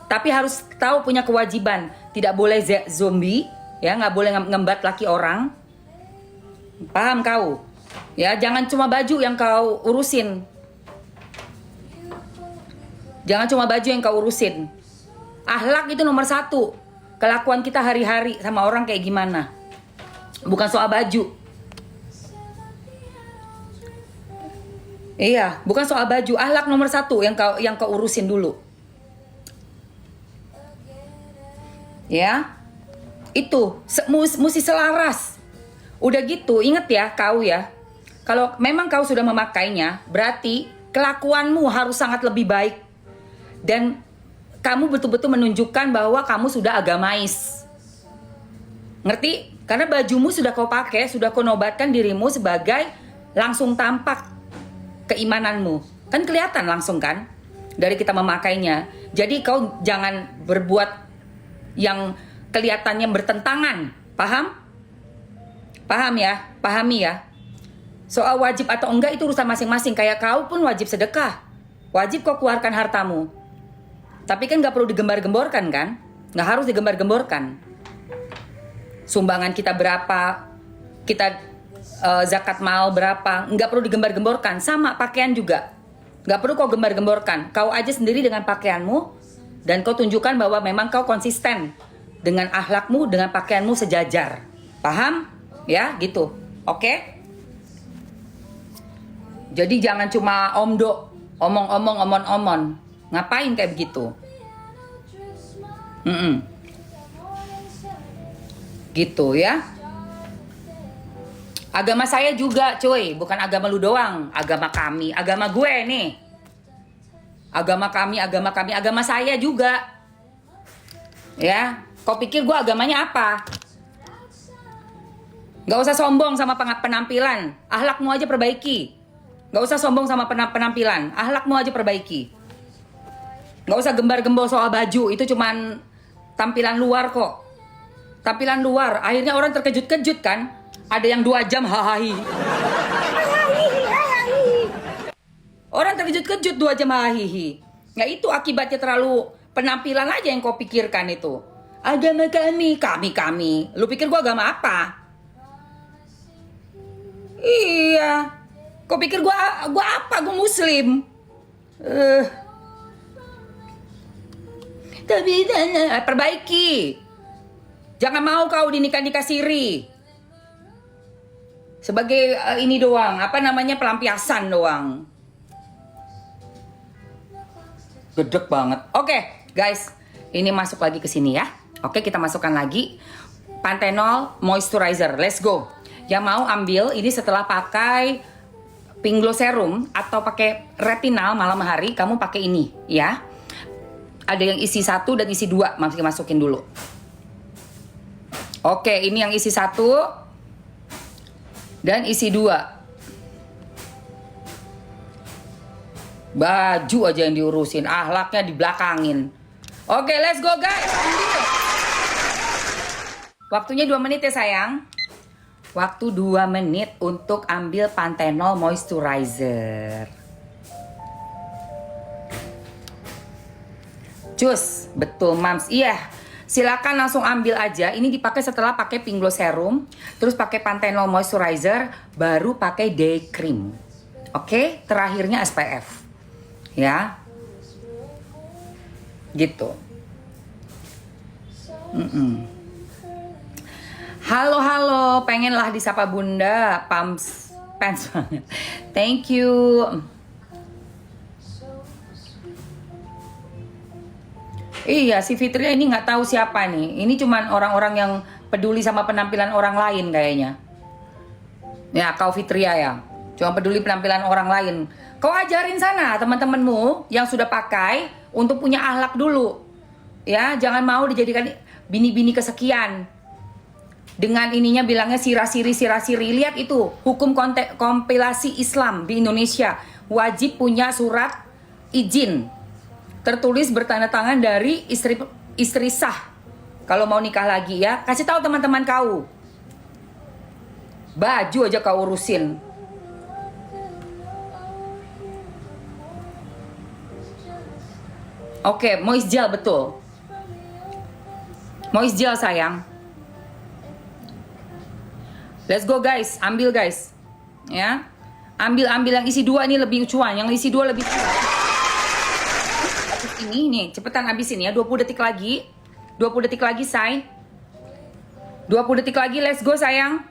Tapi harus tahu punya kewajiban, tidak boleh zombie, ya nggak boleh ngembat laki orang. Paham kau? Ya, jangan cuma baju yang kau urusin. Jangan cuma baju yang kau urusin. Akhlak itu nomor 1. Kelakuan kita hari-hari sama orang kayak gimana. Bukan soal baju. Iya, bukan soal baju. Akhlak nomor 1 yang kau urusin dulu. Ya, itu mesti selaras. Udah gitu, inget ya kau ya. Kalau memang kau sudah memakainya, berarti kelakuanmu harus sangat lebih baik. Dan kamu betul-betul menunjukkan bahwa kamu sudah agamais. Ngerti? Karena bajumu sudah kau pakai, sudah kau nobatkan dirimu sebagai langsung tampak keimananmu. Kan kelihatan langsung kan? Dari kita memakainya. Jadi kau jangan berbuat yang kelihatannya bertentangan. Paham? Paham ya? Pahami ya? Soal wajib atau enggak itu urusan masing-masing. Kayak kau pun wajib sedekah. Wajib kau keluarkan hartamu. Tapi kan nggak perlu digembar-gemborkan kan? Nggak harus digembar-gemborkan. Sumbangan kita berapa, kita zakat mal berapa, nggak perlu digembar-gemborkan. Sama pakaian juga, nggak perlu kau gembar-gemborkan. Kau aja sendiri dengan pakaianmu, dan kau tunjukkan bahwa memang kau konsisten dengan akhlakmu, dengan pakaianmu sejajar. Paham? Ya, gitu. Oke? Jadi jangan cuma omdo, omong-omong, omon-omon. Ngapain kayak begitu? Gitu ya. Agama saya juga cuy, bukan agama lu doang. Agama kami, agama gue nih. Agama kami, agama saya juga. Ya, kau pikir gue agamanya apa? Gak usah sombong sama penampilan. Akhlakmu aja perbaiki. Gak usah sombong sama penampilan. Akhlakmu aja perbaiki. Gak usah gembar-gembor soal baju. Itu cuman tampilan luar kok. Tampilan luar. Akhirnya orang terkejut-kejut kan. Ada yang 2 jam hahahi. Orang terkejut-kejut 2 jam hahihi. Ya itu akibatnya terlalu penampilan aja yang kau pikirkan itu. Agama kami. Lu pikir gua agama apa? Iya. Kau pikir gua apa? Gua muslim. Tapi perbaiki. Jangan mau kau dinikah-nikah siri. Sebagai ini doang, apa namanya, pelampiasan doang. Gedek banget. Oke, guys, ini masuk lagi ke sini ya. Oke, kita masukkan lagi Panthenol Moisturizer. Let's go. Yang mau ambil ini setelah pakai Pink Glow Serum atau pakai retinal malam hari, kamu pakai ini ya. Ada yang isi 1 dan isi 2, masukin dulu. Oke, ini yang isi 1 dan isi 2. Baju aja yang diurusin, akhlaknya dibelakangin. Oke, let's go guys. Ambil. Waktunya 2 menit ya sayang. Waktu 2 menit untuk ambil Panthenol Moisturizer. Cus, betul mams. Iya, silakan langsung ambil aja. Ini dipakai setelah pakai Pink Glow Serum, terus pakai Panthenol Moisturizer, baru pakai Day Cream. Oke, terakhirnya SPF. Ya. Gitu. Halo, pengenlah disapa Bunda, pants banget. Thank you. Iya, si Fitria ini nggak tahu siapa nih. Ini cuman orang-orang yang peduli sama penampilan orang lain kayaknya. Ya, kau Fitria ya. Cuma peduli penampilan orang lain. Kau ajarin sana teman-temanmu yang sudah pakai untuk punya akhlak dulu. Ya, jangan mau dijadikan bini-bini kesekian. Dengan ininya bilangnya sirah-siri. Lihat itu, hukum kompilasi Islam di Indonesia. Wajib punya surat izin. Tertulis bertanda tangan dari istri sah. Kalau mau nikah lagi ya, kasih tahu teman-teman kau. Baju aja kau urusin. Oke, moist gel betul. Moist gel sayang. Let's go guys, ambil guys. Ya. Ambil yang isi 2 ini lebih cuan, yang isi 2 lebih cuan. Ini nih, cepetan habisin ya, 20 detik lagi. 20 detik lagi, say. 20 detik lagi, let's go sayang.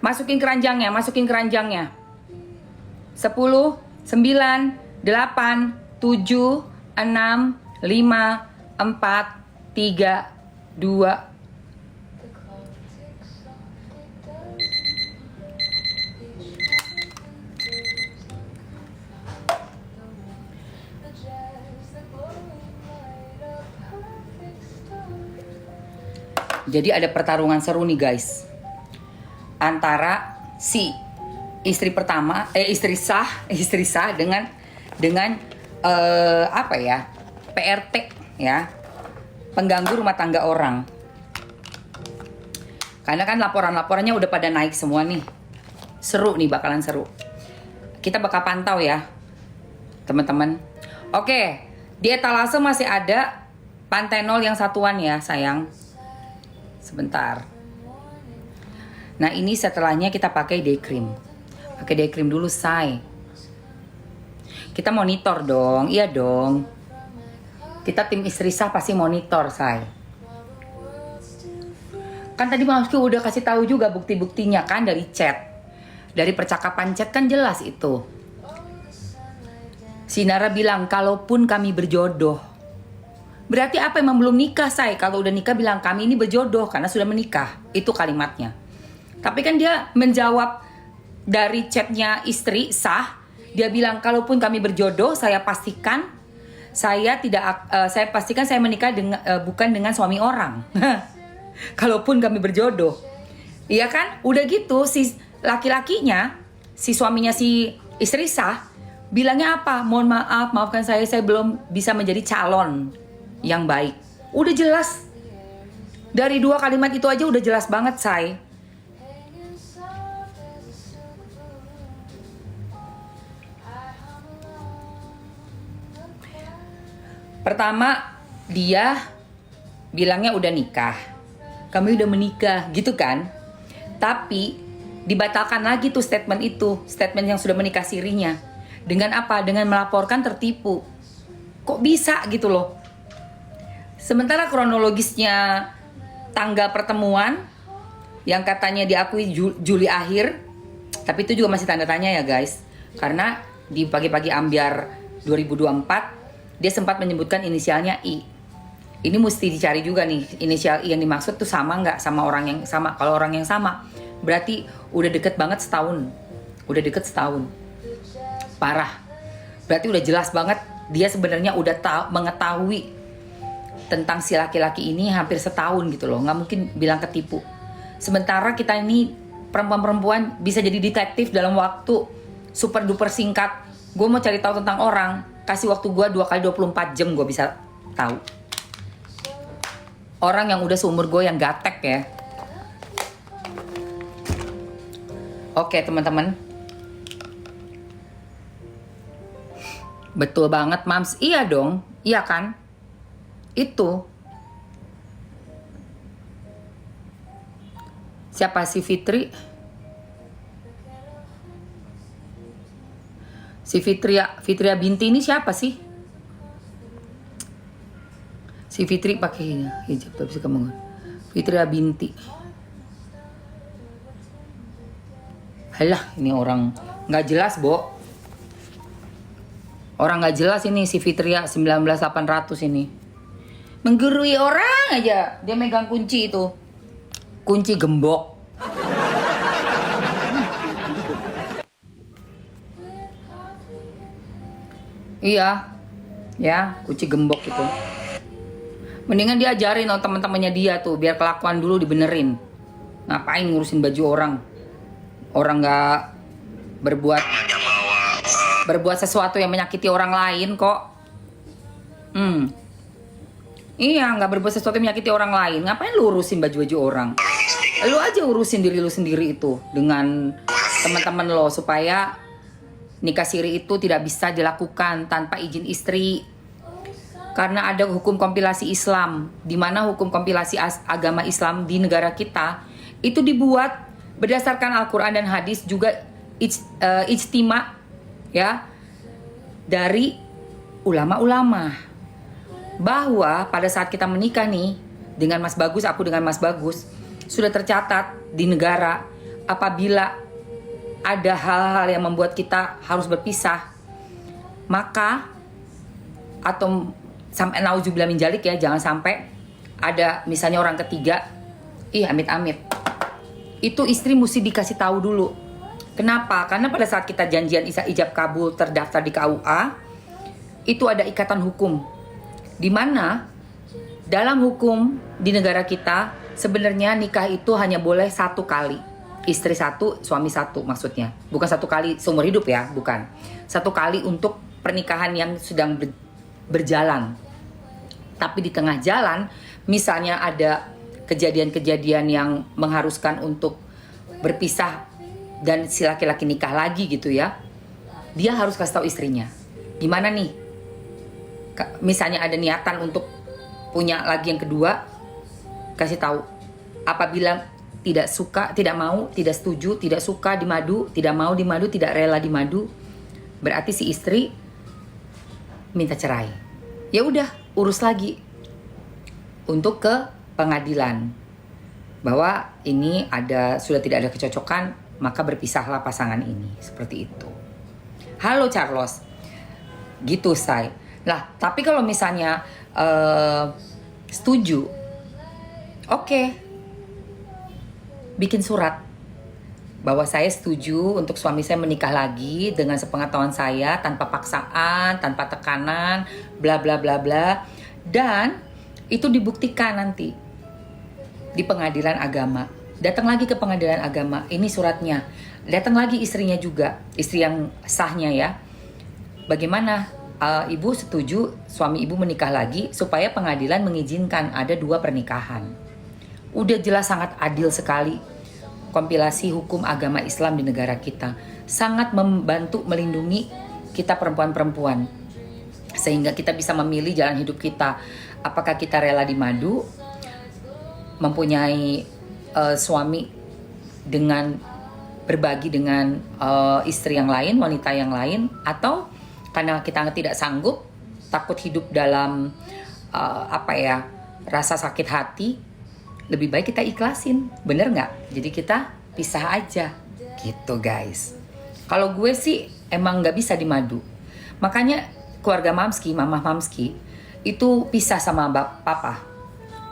Masukin keranjangnya. 10, 9, 8, 7, 6, 5, 4, 3, 2. Jadi ada pertarungan seru nih guys. Antara si istri sah dengan apa ya? PRT ya. Pengganggu rumah tangga orang. Karena kan laporannya udah pada naik semua nih. Seru nih, bakalan seru. Kita bakal pantau ya, teman-teman. Oke, Di etalase masih ada Panthenol yang satuan ya sayang. Sebentar. Nah ini setelahnya kita pakai day cream. Pakai day cream dulu say. Kita monitor dong, iya dong. Kita tim istri sah pasti monitor say. Kan tadi Mamski udah kasih tahu juga bukti-buktinya kan dari chat. Dari percakapan chat kan jelas itu. Sinara bilang, kalaupun kami berjodoh. Berarti apa, emang belum nikah, say? Kalau udah nikah bilang, kami ini berjodoh karena sudah menikah. Itu kalimatnya. Tapi kan dia menjawab dari chatnya istri sah. Dia bilang, kalaupun kami berjodoh, saya pastikan saya pastikan saya menikah bukan dengan suami orang. Kalaupun kami berjodoh. Iya kan? Udah gitu, si laki-lakinya, si suaminya si istri sah, bilangnya apa? Mohon maaf, maafkan saya belum bisa menjadi calon yang baik. Udah jelas. Dari 2 kalimat itu aja udah jelas banget, say. Pertama, dia bilangnya udah nikah. Kami udah menikah, gitu kan? Tapi dibatalkan lagi tuh statement itu, statement yang sudah menikah sirinya. Dengan apa? Dengan melaporkan tertipu. Kok bisa gitu loh? Sementara kronologisnya tanggal pertemuan yang katanya diakui Juli akhir, tapi itu juga masih tanda tanya ya guys. Karena di pagi-pagi ambiar 2024 dia sempat menyebutkan inisialnya I. Ini mesti dicari juga nih, inisial I yang dimaksud tuh sama nggak sama orang yang sama. Kalau orang yang sama berarti udah deket banget setahun. Udah deket setahun. Parah. Berarti udah jelas banget dia sebenarnya udah mengetahui tentang si laki-laki ini hampir setahun gitu loh. Nggak mungkin bilang ketipu. Sementara kita ini perempuan-perempuan bisa jadi detektif dalam waktu super duper singkat. Gue mau cari tahu tentang orang, kasih waktu gue 2 kali 24 jam gue bisa tahu. Orang yang udah seumur gue yang gatek ya. Oke teman-teman. Betul banget Mams. Iya dong. Iya kan? Itu. Siapa si Fitri? Si Fitria binti ini siapa sih? Si Fitri pakai hijab tapi kamu. Fitria binti. Halah, ini orang nggak jelas, Bo. Orang nggak jelas ini si Fitria 19800 ini. Menggurui orang aja. Dia megang kunci itu. Kunci gembok. Iya. Ya, kunci gembok itu. Mendingan dia ajarin sama teman-temannya dia tuh biar kelakuan dulu dibenerin. Ngapain ngurusin baju orang? Orang nggak berbuat sesuatu yang menyakiti orang lain kok. Iya, nggak berbuat sesuatu yang menyakiti orang lain. Ngapain lu urusin baju-baju orang? Lu aja urusin diri lu sendiri itu dengan teman-teman lo supaya nikah siri itu tidak bisa dilakukan tanpa izin istri. Karena ada hukum kompilasi Islam, di mana hukum kompilasi agama Islam di negara kita itu dibuat berdasarkan Al-Quran dan hadis juga ijtima ya dari ulama-ulama, bahwa pada saat kita menikah nih dengan Mas Bagus, aku dengan Mas Bagus, sudah tercatat di negara apabila ada hal-hal yang membuat kita harus berpisah, maka atau sampai nauzubillah min dzalik ya, jangan sampai ada misalnya orang ketiga, amit-amit. Itu istri mesti dikasih tahu dulu. Kenapa? Karena pada saat kita janjian ijab kabul terdaftar di KUA, itu ada ikatan hukum. Di mana dalam hukum di negara kita sebenarnya nikah itu hanya boleh 1 kali. Istri 1, suami 1 maksudnya. Bukan 1 kali seumur hidup ya, bukan. 1 kali untuk pernikahan yang sedang berjalan. Tapi di tengah jalan misalnya ada kejadian-kejadian yang mengharuskan untuk berpisah dan si laki-laki nikah lagi gitu ya, dia harus kasih tahu istrinya. Gimana nih? misalnya ada niatan untuk punya lagi yang kedua, kasih tahu. Apabila tidak suka, tidak mau, tidak setuju, tidak suka di madu, tidak mau di madu, tidak rela di madu, berarti si istri minta cerai. Ya udah, urus lagi untuk ke pengadilan bahwa ini sudah tidak ada kecocokan, maka berpisahlah pasangan ini, seperti itu. Halo Charles, gitu say. Lah, tapi kalau misalnya setuju, oke. Bikin surat bahwa saya setuju untuk suami saya menikah lagi dengan sepengetahuan saya, tanpa paksaan, tanpa tekanan, bla bla bla bla. Dan itu dibuktikan nanti di pengadilan agama. Datang lagi ke pengadilan agama, ini suratnya. Datang lagi istrinya juga, istri yang sahnya ya. Bagaimana ibu setuju suami ibu menikah lagi supaya pengadilan mengizinkan ada 2 pernikahan. Udah jelas sangat adil sekali. Kompilasi hukum agama Islam di negara kita sangat membantu melindungi kita perempuan-perempuan, sehingga kita bisa memilih jalan hidup kita. Apakah kita rela di madu, mempunyai suami dengan berbagi dengan istri yang lain, wanita yang lain, atau karena kita tidak sanggup, takut hidup dalam rasa sakit hati, lebih baik kita ikhlasin, bener nggak? Jadi kita pisah aja, gitu guys. Kalau gue sih emang nggak bisa di madu, makanya keluarga Mamski, Mama Mamski itu pisah sama papa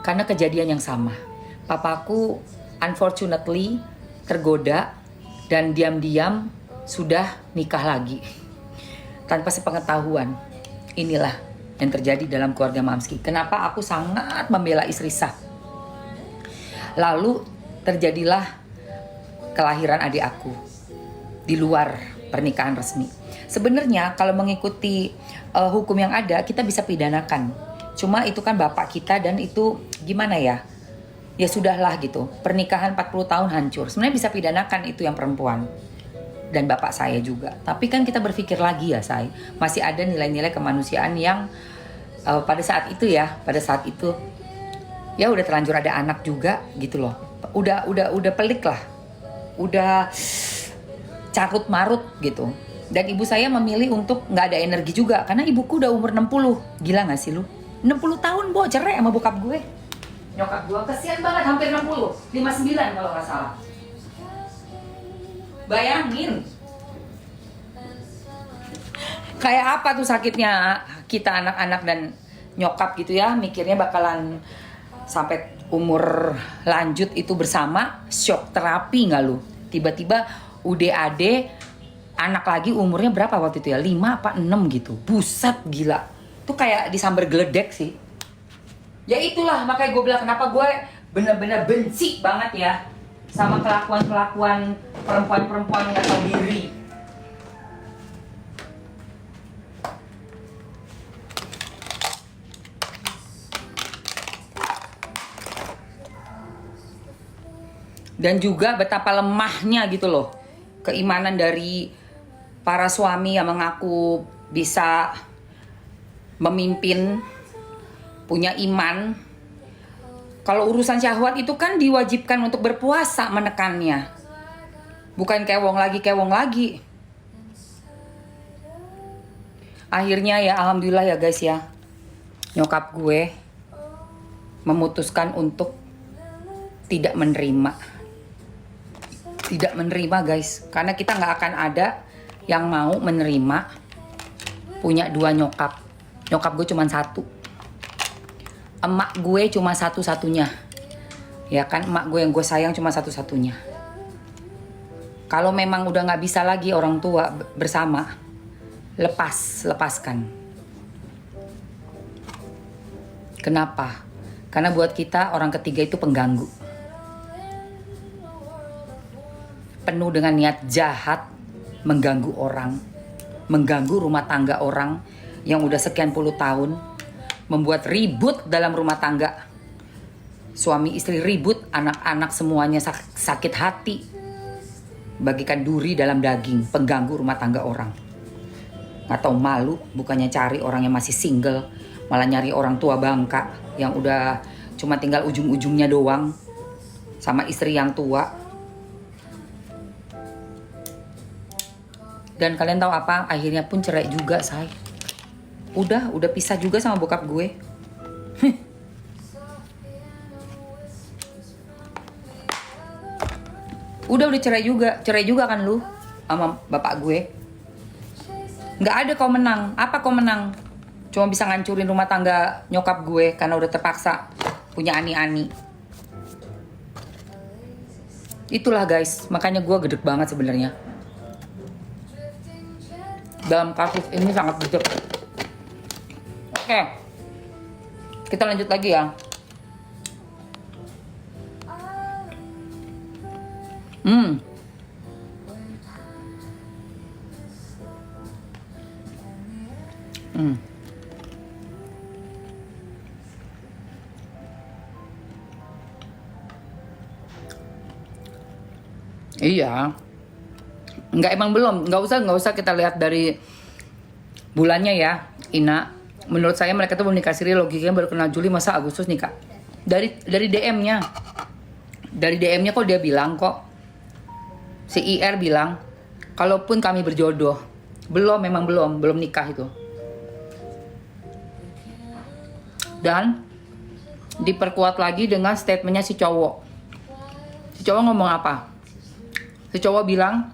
karena kejadian yang sama. Papaku unfortunately tergoda dan diam-diam sudah nikah lagi tanpa sepengetahuan. Inilah yang terjadi dalam keluarga Mamski. Kenapa aku sangat membela istri sah. Lalu terjadilah kelahiran adik aku di luar pernikahan resmi. Sebenarnya kalau mengikuti hukum yang ada, kita bisa pidanakan. Cuma itu kan bapak kita dan itu gimana ya? Ya sudahlah gitu. Pernikahan 40 tahun hancur. Sebenarnya bisa pidanakan itu yang perempuan. Dan bapak saya juga. Tapi kan kita berpikir lagi ya saya. Masih ada nilai-nilai kemanusiaan yang pada saat itu ya udah terlanjur ada anak juga gitu loh. Udah pelik lah. Udah carut marut gitu. Dan ibu saya memilih untuk nggak ada energi juga karena ibuku udah umur 60. Gila nggak sih lu? 60 tahun cerai sama bokap gue. Nyokap gue kesian banget, hampir 60. 59 kalau nggak salah. Bayangin. Kayak apa tuh sakitnya kita anak-anak dan nyokap gitu ya, mikirnya bakalan sampai umur lanjut itu bersama, shock terapi nggak lu? Tiba-tiba UDAD, anak lagi umurnya berapa waktu itu ya? 5 apa 6 gitu. Buset gila. Itu kayak disambar geledek sih. Ya itulah makanya gue bilang kenapa gue bener-bener benci banget ya sama kelakuan-kelakuan perempuan-perempuan yang gak tahu diri. Dan juga betapa lemahnya gitu loh keimanan dari para suami yang mengaku bisa memimpin, punya iman. Kalau urusan syahwat itu kan diwajibkan untuk berpuasa menekannya. Bukan kewong lagi. Akhirnya ya alhamdulillah ya guys ya. Nyokap gue memutuskan untuk tidak menerima. Tidak menerima guys. Karena kita gak akan ada yang mau menerima punya 2 nyokap. Nyokap gue cuma 1. Emak gue cuma satu-satunya. Ya kan, emak gue yang gue sayang cuma satu-satunya. Kalau memang udah gak bisa lagi orang tua bersama, lepaskan. Kenapa? Karena buat kita orang ketiga itu pengganggu. Penuh dengan niat jahat, mengganggu orang, mengganggu rumah tangga orang yang udah sekian puluh tahun, membuat ribut dalam rumah tangga. Suami istri ribut, anak-anak semuanya sakit hati. Bagikan duri dalam daging, pengganggu rumah tangga orang. Nggak tahu malu, bukannya cari orang yang masih single, malah nyari orang tua bangka yang udah cuma tinggal ujung-ujungnya doang sama istri yang tua. Dan kalian tahu apa? Akhirnya pun cerai juga, say. Udah pisah juga sama bokap gue. Udah cerai juga kan lu sama bapak gue. Nggak ada kau menang. Apa kau menang? Cuma bisa ngancurin rumah tangga nyokap gue karena udah terpaksa punya ani-ani. Itulah guys, makanya gue gedek banget sebenarnya. Dalam kasus ini sangat gedek. Oke, kita lanjut lagi ya. Iya. Emang belum. Nggak usah kita lihat dari bulannya ya, Ina. Menurut saya mereka tuh belum nikah siri, logikanya baru kenal Juli, masa Agustus nikah. Dari DM-nya. Dari DM-nya kok dia bilang kok. Si IR bilang, kalaupun kami berjodoh. Memang belum nikah itu. Dan diperkuat lagi dengan statementnya si cowok. Si cowok ngomong apa? Si cowok bilang,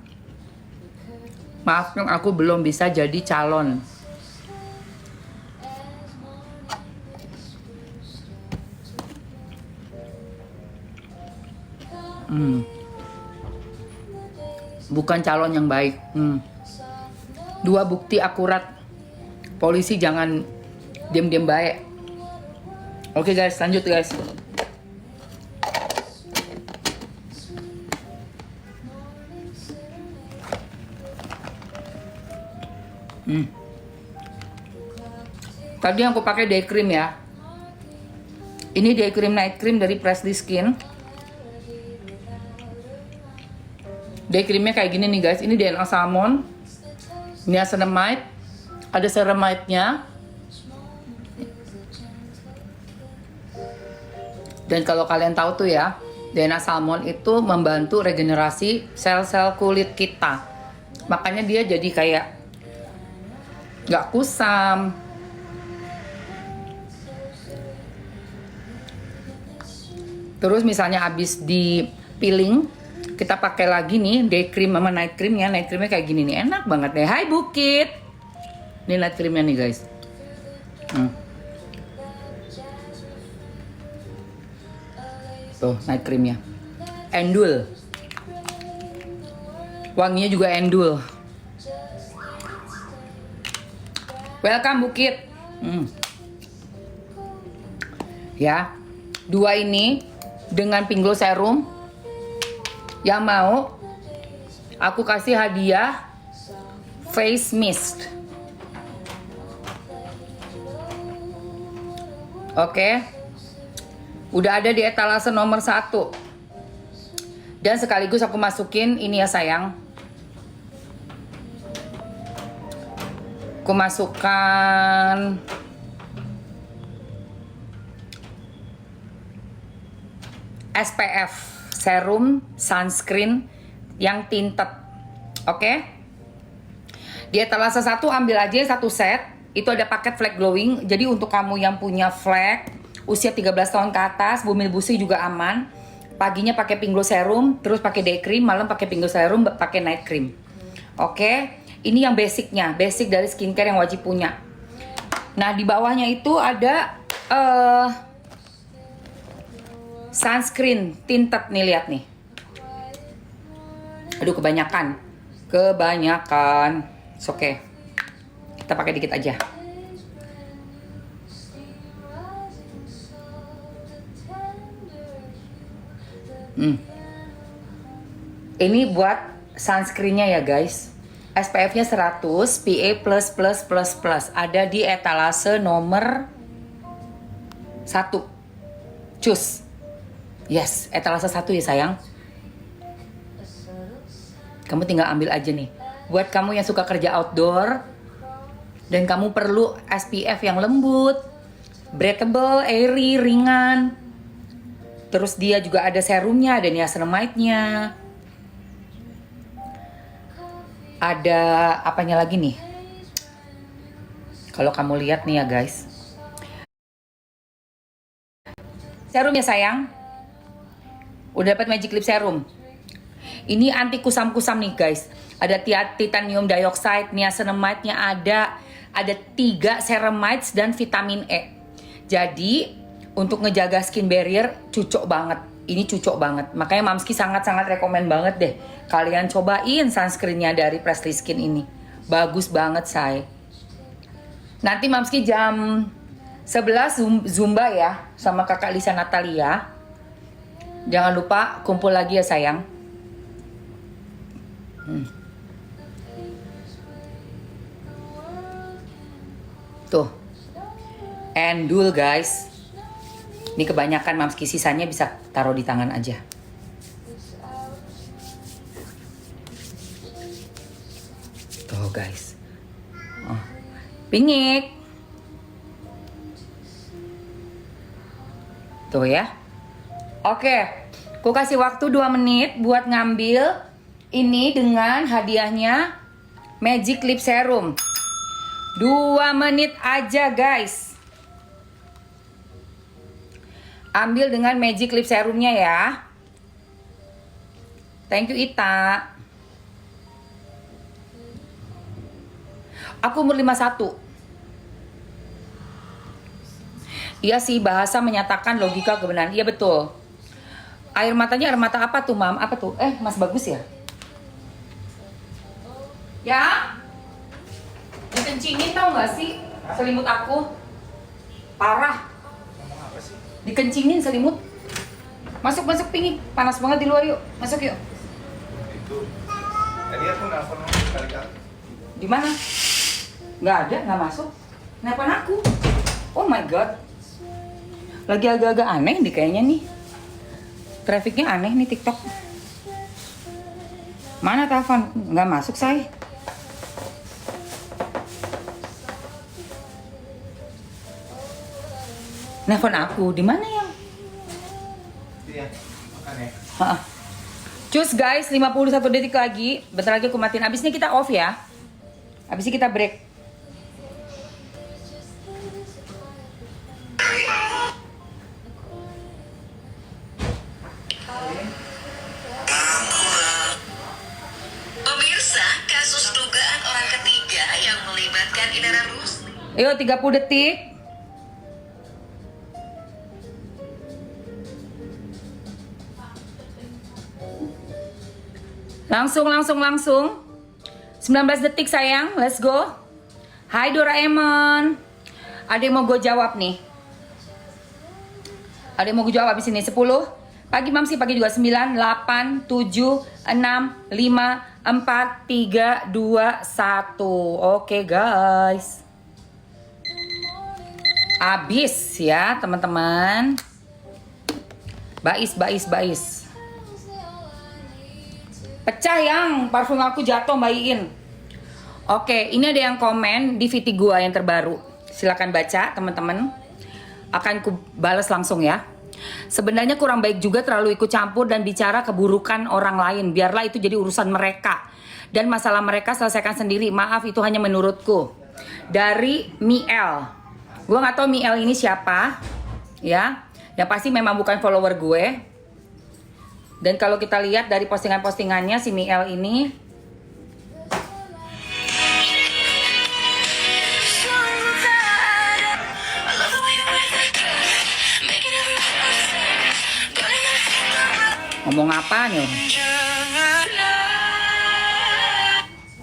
maafkan aku belum bisa jadi calon. Bukan calon yang baik. 2 bukti akurat. Polisi jangan diam-diam baik. Oke guys, lanjut guys. Tadi yang aku pakai day cream ya. Ini day cream night cream dari Presley Skin. Day creamnya kayak gini nih guys. Ini DNA salmon, niacinamide, ada ceramide-nya. Dan kalau kalian tahu tuh ya, DNA salmon itu membantu regenerasi sel-sel kulit kita. Makanya dia jadi kayak nggak kusam. Terus misalnya habis di peeling, kita pakai lagi nih day cream sama night creamnya. Night creamnya kayak gini nih, enak banget deh. Hai Bukit. Ini night creamnya nih guys. Tuh night creamnya. Endul. Wanginya juga endul. Welcome Bukit. Ya, 2 ini dengan Pink Glow Serum. Yang mau aku kasih hadiah face mist. Oke. Udah ada di etalase nomor 1. Dan sekaligus aku masukin ini ya sayang. Aku masukkan SPF serum sunscreen yang tinted. Oke? Di etalase 1 ambil aja 1 set. Itu ada paket flek glowing. Jadi untuk kamu yang punya flek usia 13 tahun ke atas, bumil busi juga aman. Paginya pakai Pink Glow Serum, terus pakai day cream, malam pakai Pink Glow Serum, pakai night cream. Oke? Ini yang basicnya, basic dari skincare yang wajib punya. Nah, di bawahnya itu ada sunscreen tinted nih, lihat nih. Aduh, kebanyakan. Oke. Kita pakai dikit aja. Ini buat sunscreennya ya guys. SPF-nya 100, PA++++. Ada di etalase nomor 1. Cus. Yes, etalase 1 ya sayang. Kamu tinggal ambil aja nih. Buat kamu yang suka kerja outdoor, Dan kamu perlu SPF yang lembut, breathable, airy, ringan. Terus dia juga ada serumnya, ada niacinamide-nya. Ada apanya lagi nih? Kalau kamu lihat nih ya guys. Serum ya sayang. Udah dapat Magic Lip Serum. Ini anti kusam-kusam nih guys. Ada titanium dioxide, niacinamide-nya ada 3 ceramides dan vitamin E. Jadi untuk ngejaga skin barrier cocok banget. Ini cocok banget. Makanya Mamski sangat-sangat rekomen banget deh. Kalian cobain sunscreen-nya dari Presley Skin ini. Bagus banget say. Nanti Mamski jam 11 Zumba ya sama kakak Lisa Natalia. Jangan lupa kumpul lagi ya sayang. Tuh. Endul guys. Ini kebanyakan Mamski, sisanya bisa taruh di tangan aja. Tuh guys. Oh. Pingik. Tuh ya. Oke. Aku kasih waktu 2 menit buat ngambil ini dengan hadiahnya Magic Lip Serum. 2 menit aja guys. Ambil dengan Magic Lip Serumnya ya. Thank you Ita. Aku umur 51. Iya sih, bahasa menyatakan logika kebenaran. Iya betul. Air matanya air mata apa tuh Mam? Apa tuh? Mas Bagus ya? Ya? Dikencingin tau gak sih selimut aku? Parah. Dikencingin selimut. Masuk Pingik. Panas banget di luar yuk. Masuk yuk. Itu. Tadi aku nelfon kali-kali. Di mana? Nggak ada, nggak masuk. Nelfon aku. Oh my god. Lagi agak-agak aneh nih kayaknya nih. Trafficnya aneh nih TikTok. Mana telepon? Nggak masuk say. Nelfon aku, di mana yang? Iya, makanya. Cus guys, 51 detik lagi. Bentar lagi aku matiin. Abisnya kita off ya. Abisnya kita break. Pemirsa, kasus dugaan orang ketiga yang melibatkan Indra Rusdi. Ayo 30 detik. Langsung 19 detik sayang. Let's go. Hai Doraemon. Ada yang mau gue jawab nih? Ada yang mau gue jawab abis ini? 10. Pagi Mamsi, pagi juga 9, 8, 7, 6, 5, 4, 3, 2, 1. Oke guys. Abis ya teman-teman. Bais. Pecah yang parfum aku jatuh Mbak Iin. Oke, ini ada yang komen di VT gua yang terbaru. Silakan baca teman-teman. Akan ku balas langsung ya. Sebenarnya kurang baik juga terlalu ikut campur dan bicara keburukan orang lain. Biarlah itu jadi urusan mereka. Dan masalah mereka selesaikan sendiri. Maaf, itu hanya menurutku. Dari Miel. Gue gak tahu Miel ini siapa. Ya. Yang pasti memang bukan follower gue. Dan kalau kita lihat dari postingan-postingannya si Miel ini, ngomong apa nih?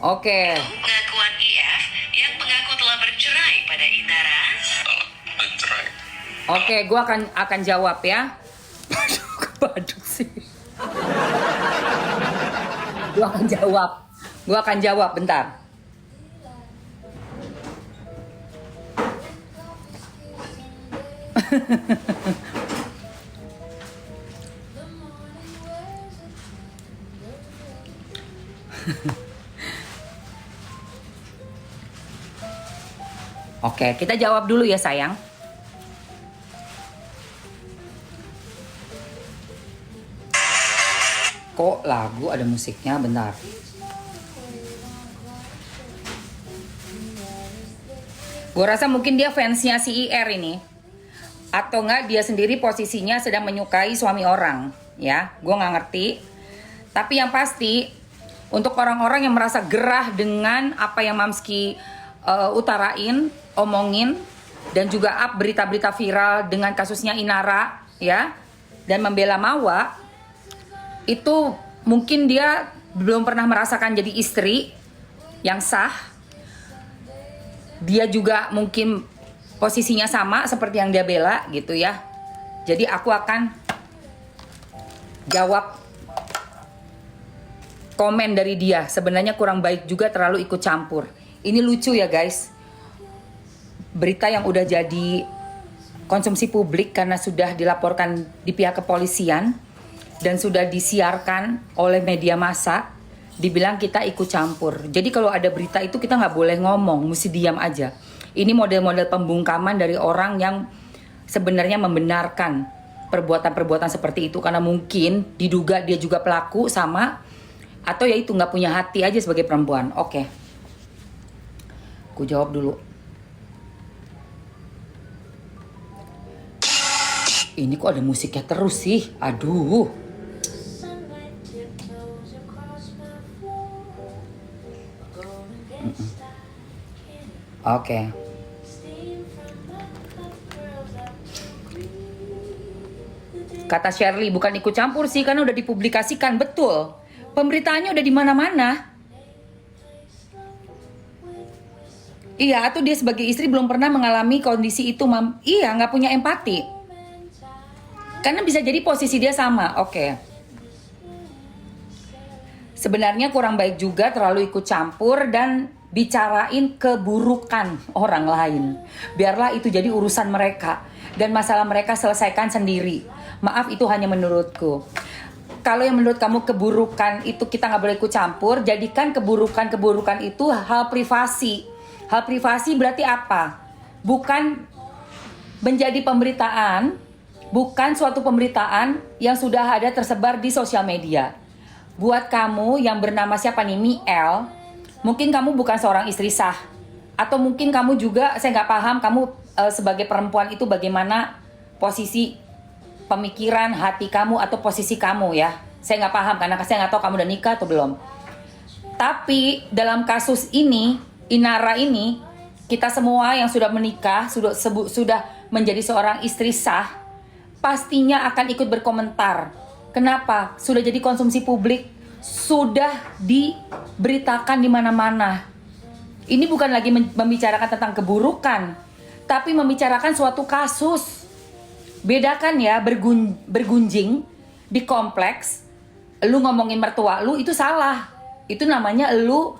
Oke. Pengakuan IF yang mengaku telah bercerai pada Indra. Bercerai. Oke, gue akan jawab ya. Aduh sih. Gue akan jawab bentar. Oke, kita jawab dulu ya sayang. Kok lagu ada musiknya? Bentar. Gue rasa mungkin dia fansnya si IR ini. Atau enggak dia sendiri posisinya sedang menyukai suami orang. Ya, gue nggak ngerti. Tapi yang pasti, untuk orang-orang yang merasa gerah dengan apa yang Mamski utarain, omongin, dan juga up berita-berita viral dengan kasusnya Inara, ya, dan membela Mawa, itu mungkin dia belum pernah merasakan jadi istri yang sah. Dia juga mungkin posisinya sama seperti yang dia bela gitu ya. Jadi aku akan jawab komen dari dia. Sebenarnya kurang baik juga terlalu ikut campur. Ini lucu ya guys. Berita yang udah jadi konsumsi publik karena sudah dilaporkan di pihak kepolisian dan sudah disiarkan oleh media massa, dibilang kita ikut campur. Jadi kalau ada berita itu kita nggak boleh ngomong, mesti diam aja. Ini model-model pembungkaman dari orang yang sebenarnya membenarkan perbuatan-perbuatan seperti itu karena mungkin diduga dia juga pelaku sama, atau ya itu nggak punya hati aja sebagai perempuan. Oke, aku jawab dulu. Ini kok ada musiknya terus sih? Aduh. Oke. Kata Shirley, bukan ikut campur sih karena udah dipublikasikan, betul. Pemberitaannya udah di mana-mana. Iya, atau dia sebagai istri belum pernah mengalami kondisi itu, Mam. Iya, nggak punya empati. Karena bisa jadi posisi dia sama. Oke. Sebenarnya kurang baik juga terlalu ikut campur dan bicarain keburukan orang lain. Biarlah itu jadi urusan mereka dan masalah mereka selesaikan sendiri. Maaf, itu hanya menurutku. Kalau yang menurut kamu keburukan itu kita nggak boleh ikut campur, jadikan keburukan itu hal privasi. Hal privasi berarti apa? Bukan menjadi pemberitaan, bukan suatu pemberitaan yang sudah ada tersebar di sosial media. Buat kamu yang bernama siapa nih, Miel, mungkin kamu bukan seorang istri sah. Atau mungkin kamu juga, saya nggak paham kamu sebagai perempuan itu bagaimana posisi pemikiran hati kamu atau posisi kamu ya. Saya nggak paham karena saya nggak tahu kamu udah nikah atau belum. Tapi dalam kasus ini, Inara ini, kita semua yang sudah menikah, sudah menjadi seorang istri sah, pastinya akan ikut berkomentar. Kenapa? Sudah jadi konsumsi publik, sudah diberitakan di mana-mana. Ini bukan lagi membicarakan tentang keburukan, tapi membicarakan suatu kasus. Bedakan ya, bergunjing di kompleks, lu ngomongin mertua lu itu salah. Itu namanya lu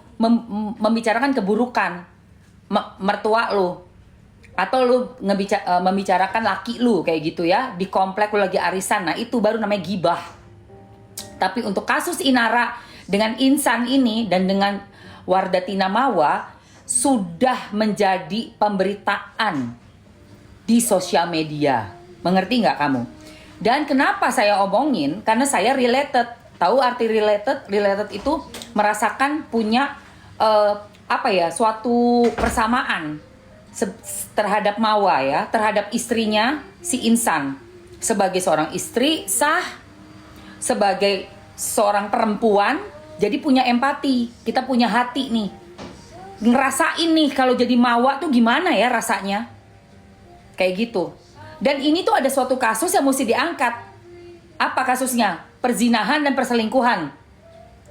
membicarakan keburukan mertua lu. Atau lu membicarakan laki lu kayak gitu ya, di komplek lu lagi arisan. Nah itu baru namanya gibah. Tapi untuk kasus Inara dengan Insan ini dan dengan Wardatina Mawa sudah menjadi pemberitaan di sosial media. Mengerti nggak kamu? Dan kenapa saya omongin? Karena saya related. Tahu arti related? Related itu merasakan punya suatu persamaan terhadap Mawa ya, terhadap istrinya si Insan. Sebagai seorang istri sah, sebagai seorang perempuan, jadi punya empati. Kita punya hati nih. Ngerasain nih kalau jadi Mawa tuh gimana ya rasanya. Kayak gitu. Dan ini tuh ada suatu kasus yang mesti diangkat. Apa kasusnya? Perzinahan dan perselingkuhan.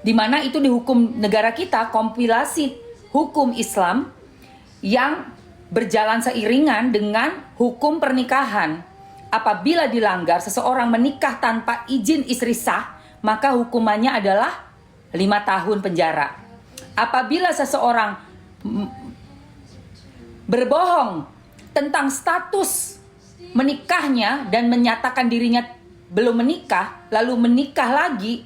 Dimana itu dihukum negara kita, kompilasi hukum Islam yang berjalan seiringan dengan hukum pernikahan. Apabila dilanggar, seseorang menikah tanpa izin istri sah, maka hukumannya adalah 5 tahun penjara. Apabila seseorang berbohong tentang status menikahnya dan menyatakan dirinya belum menikah, lalu menikah lagi,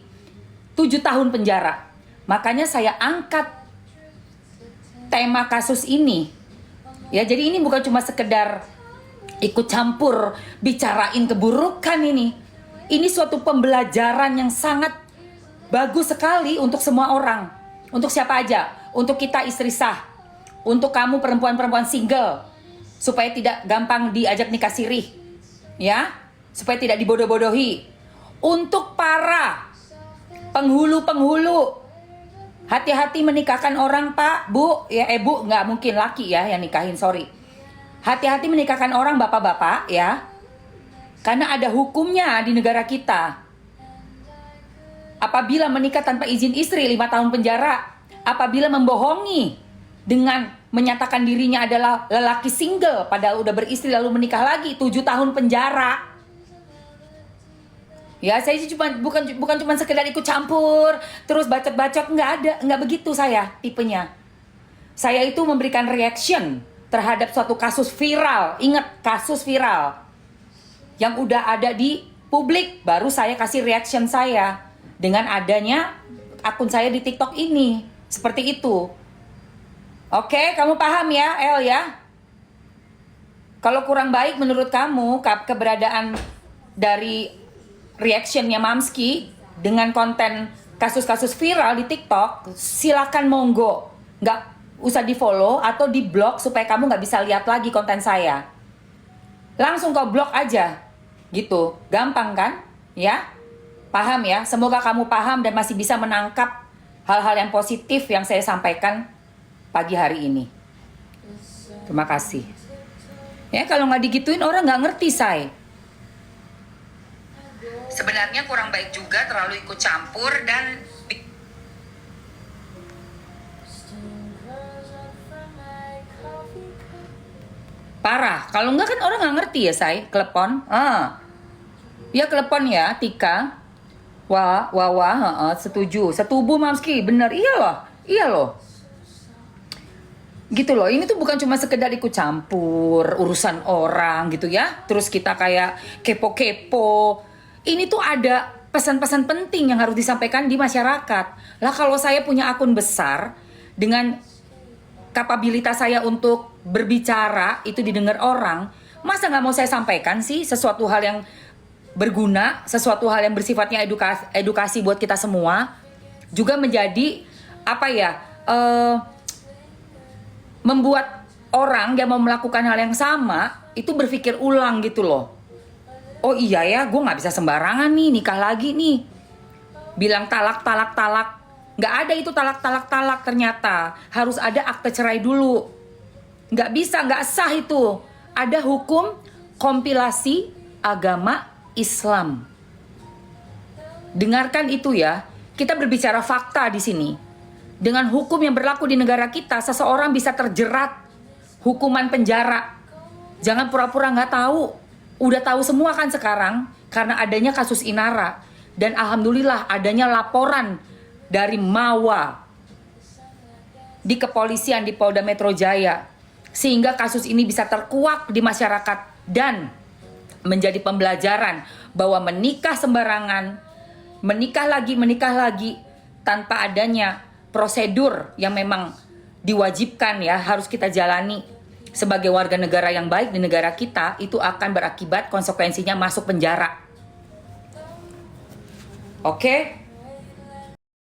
7 tahun penjara. Makanya saya angkat tema kasus ini Ya, jadi ini bukan cuma sekedar ikut campur bicarain keburukan ini. Ini suatu pembelajaran yang sangat bagus sekali untuk semua orang. Untuk siapa aja? Untuk kita istri sah. Untuk kamu perempuan-perempuan single. Supaya tidak gampang diajak nikah sirih. Ya, supaya tidak dibodoh-bodohi. Untuk para penghulu-penghulu, hati-hati menikahkan orang, Pak, Bu. Ya, Bu, nggak mungkin laki ya yang nikahin, sorry. Hati-hati menikahkan orang, bapak-bapak, ya. Karena ada hukumnya di negara kita. Apabila menikah tanpa izin istri, 5 tahun penjara. Apabila membohongi dengan menyatakan dirinya adalah lelaki single, padahal udah beristri lalu menikah lagi, 7 tahun penjara. Ya, saya bukan cuma sekedar ikut campur, terus bacot-bacot, nggak begitu saya tipenya. Saya itu memberikan reaction terhadap suatu kasus viral. Ingat, kasus viral yang udah ada di publik, baru saya kasih reaction saya dengan adanya akun saya di TikTok ini. Seperti itu. Oke, kamu paham ya, El ya? Kalau kurang baik menurut kamu keberadaan dari reactionnya Mamski dengan konten kasus-kasus viral di TikTok, silakan monggo. Nggak usah di follow atau di blok supaya kamu nggak bisa lihat lagi konten saya. Langsung kau blok aja, gitu. Gampang kan? Ya, paham ya? Semoga kamu paham dan masih bisa menangkap hal-hal yang positif yang saya sampaikan pagi hari ini. Terima kasih. Ya, kalau nggak digituin orang nggak ngerti, say. Sebenarnya kurang baik juga terlalu ikut campur dan parah. Kalau enggak kan orang nggak ngerti ya, say. Klepon. Ya klepon ya, Tika. Wah, setuju. Setubu Mamski, bener. Iya loh. Gitu loh, ini tuh bukan cuma sekedar ikut campur urusan orang gitu ya. Terus kita kayak kepo-kepo. Ini tuh ada pesan-pesan penting yang harus disampaikan di masyarakat. Lah kalau saya punya akun besar dengan kapabilitas saya untuk berbicara itu didengar orang, masa nggak mau saya sampaikan sih sesuatu hal yang berguna, sesuatu hal yang bersifatnya edukasi buat kita semua, juga menjadi membuat orang yang mau melakukan hal yang sama itu berpikir ulang gitu loh. Oh iya ya, gue nggak bisa sembarangan nih nikah lagi nih. Bilang talak. Nggak ada itu talak. Ternyata harus ada akte cerai dulu. Nggak bisa, nggak sah itu. Ada hukum kompilasi agama Islam. Dengarkan itu ya. Kita berbicara fakta di sini. Dengan hukum yang berlaku di negara kita, seseorang bisa terjerat hukuman penjara. Jangan pura-pura nggak tahu. Udah tahu semua kan sekarang karena adanya kasus Inara. Dan alhamdulillah adanya laporan dari Mawa di kepolisian di Polda Metro Jaya. Sehingga kasus ini bisa terkuak di masyarakat dan menjadi pembelajaran bahwa menikah sembarangan, menikah lagi tanpa adanya prosedur yang memang diwajibkan ya harus kita jalani sebagai warga negara yang baik di negara kita, itu akan berakibat konsekuensinya masuk penjara. Oke?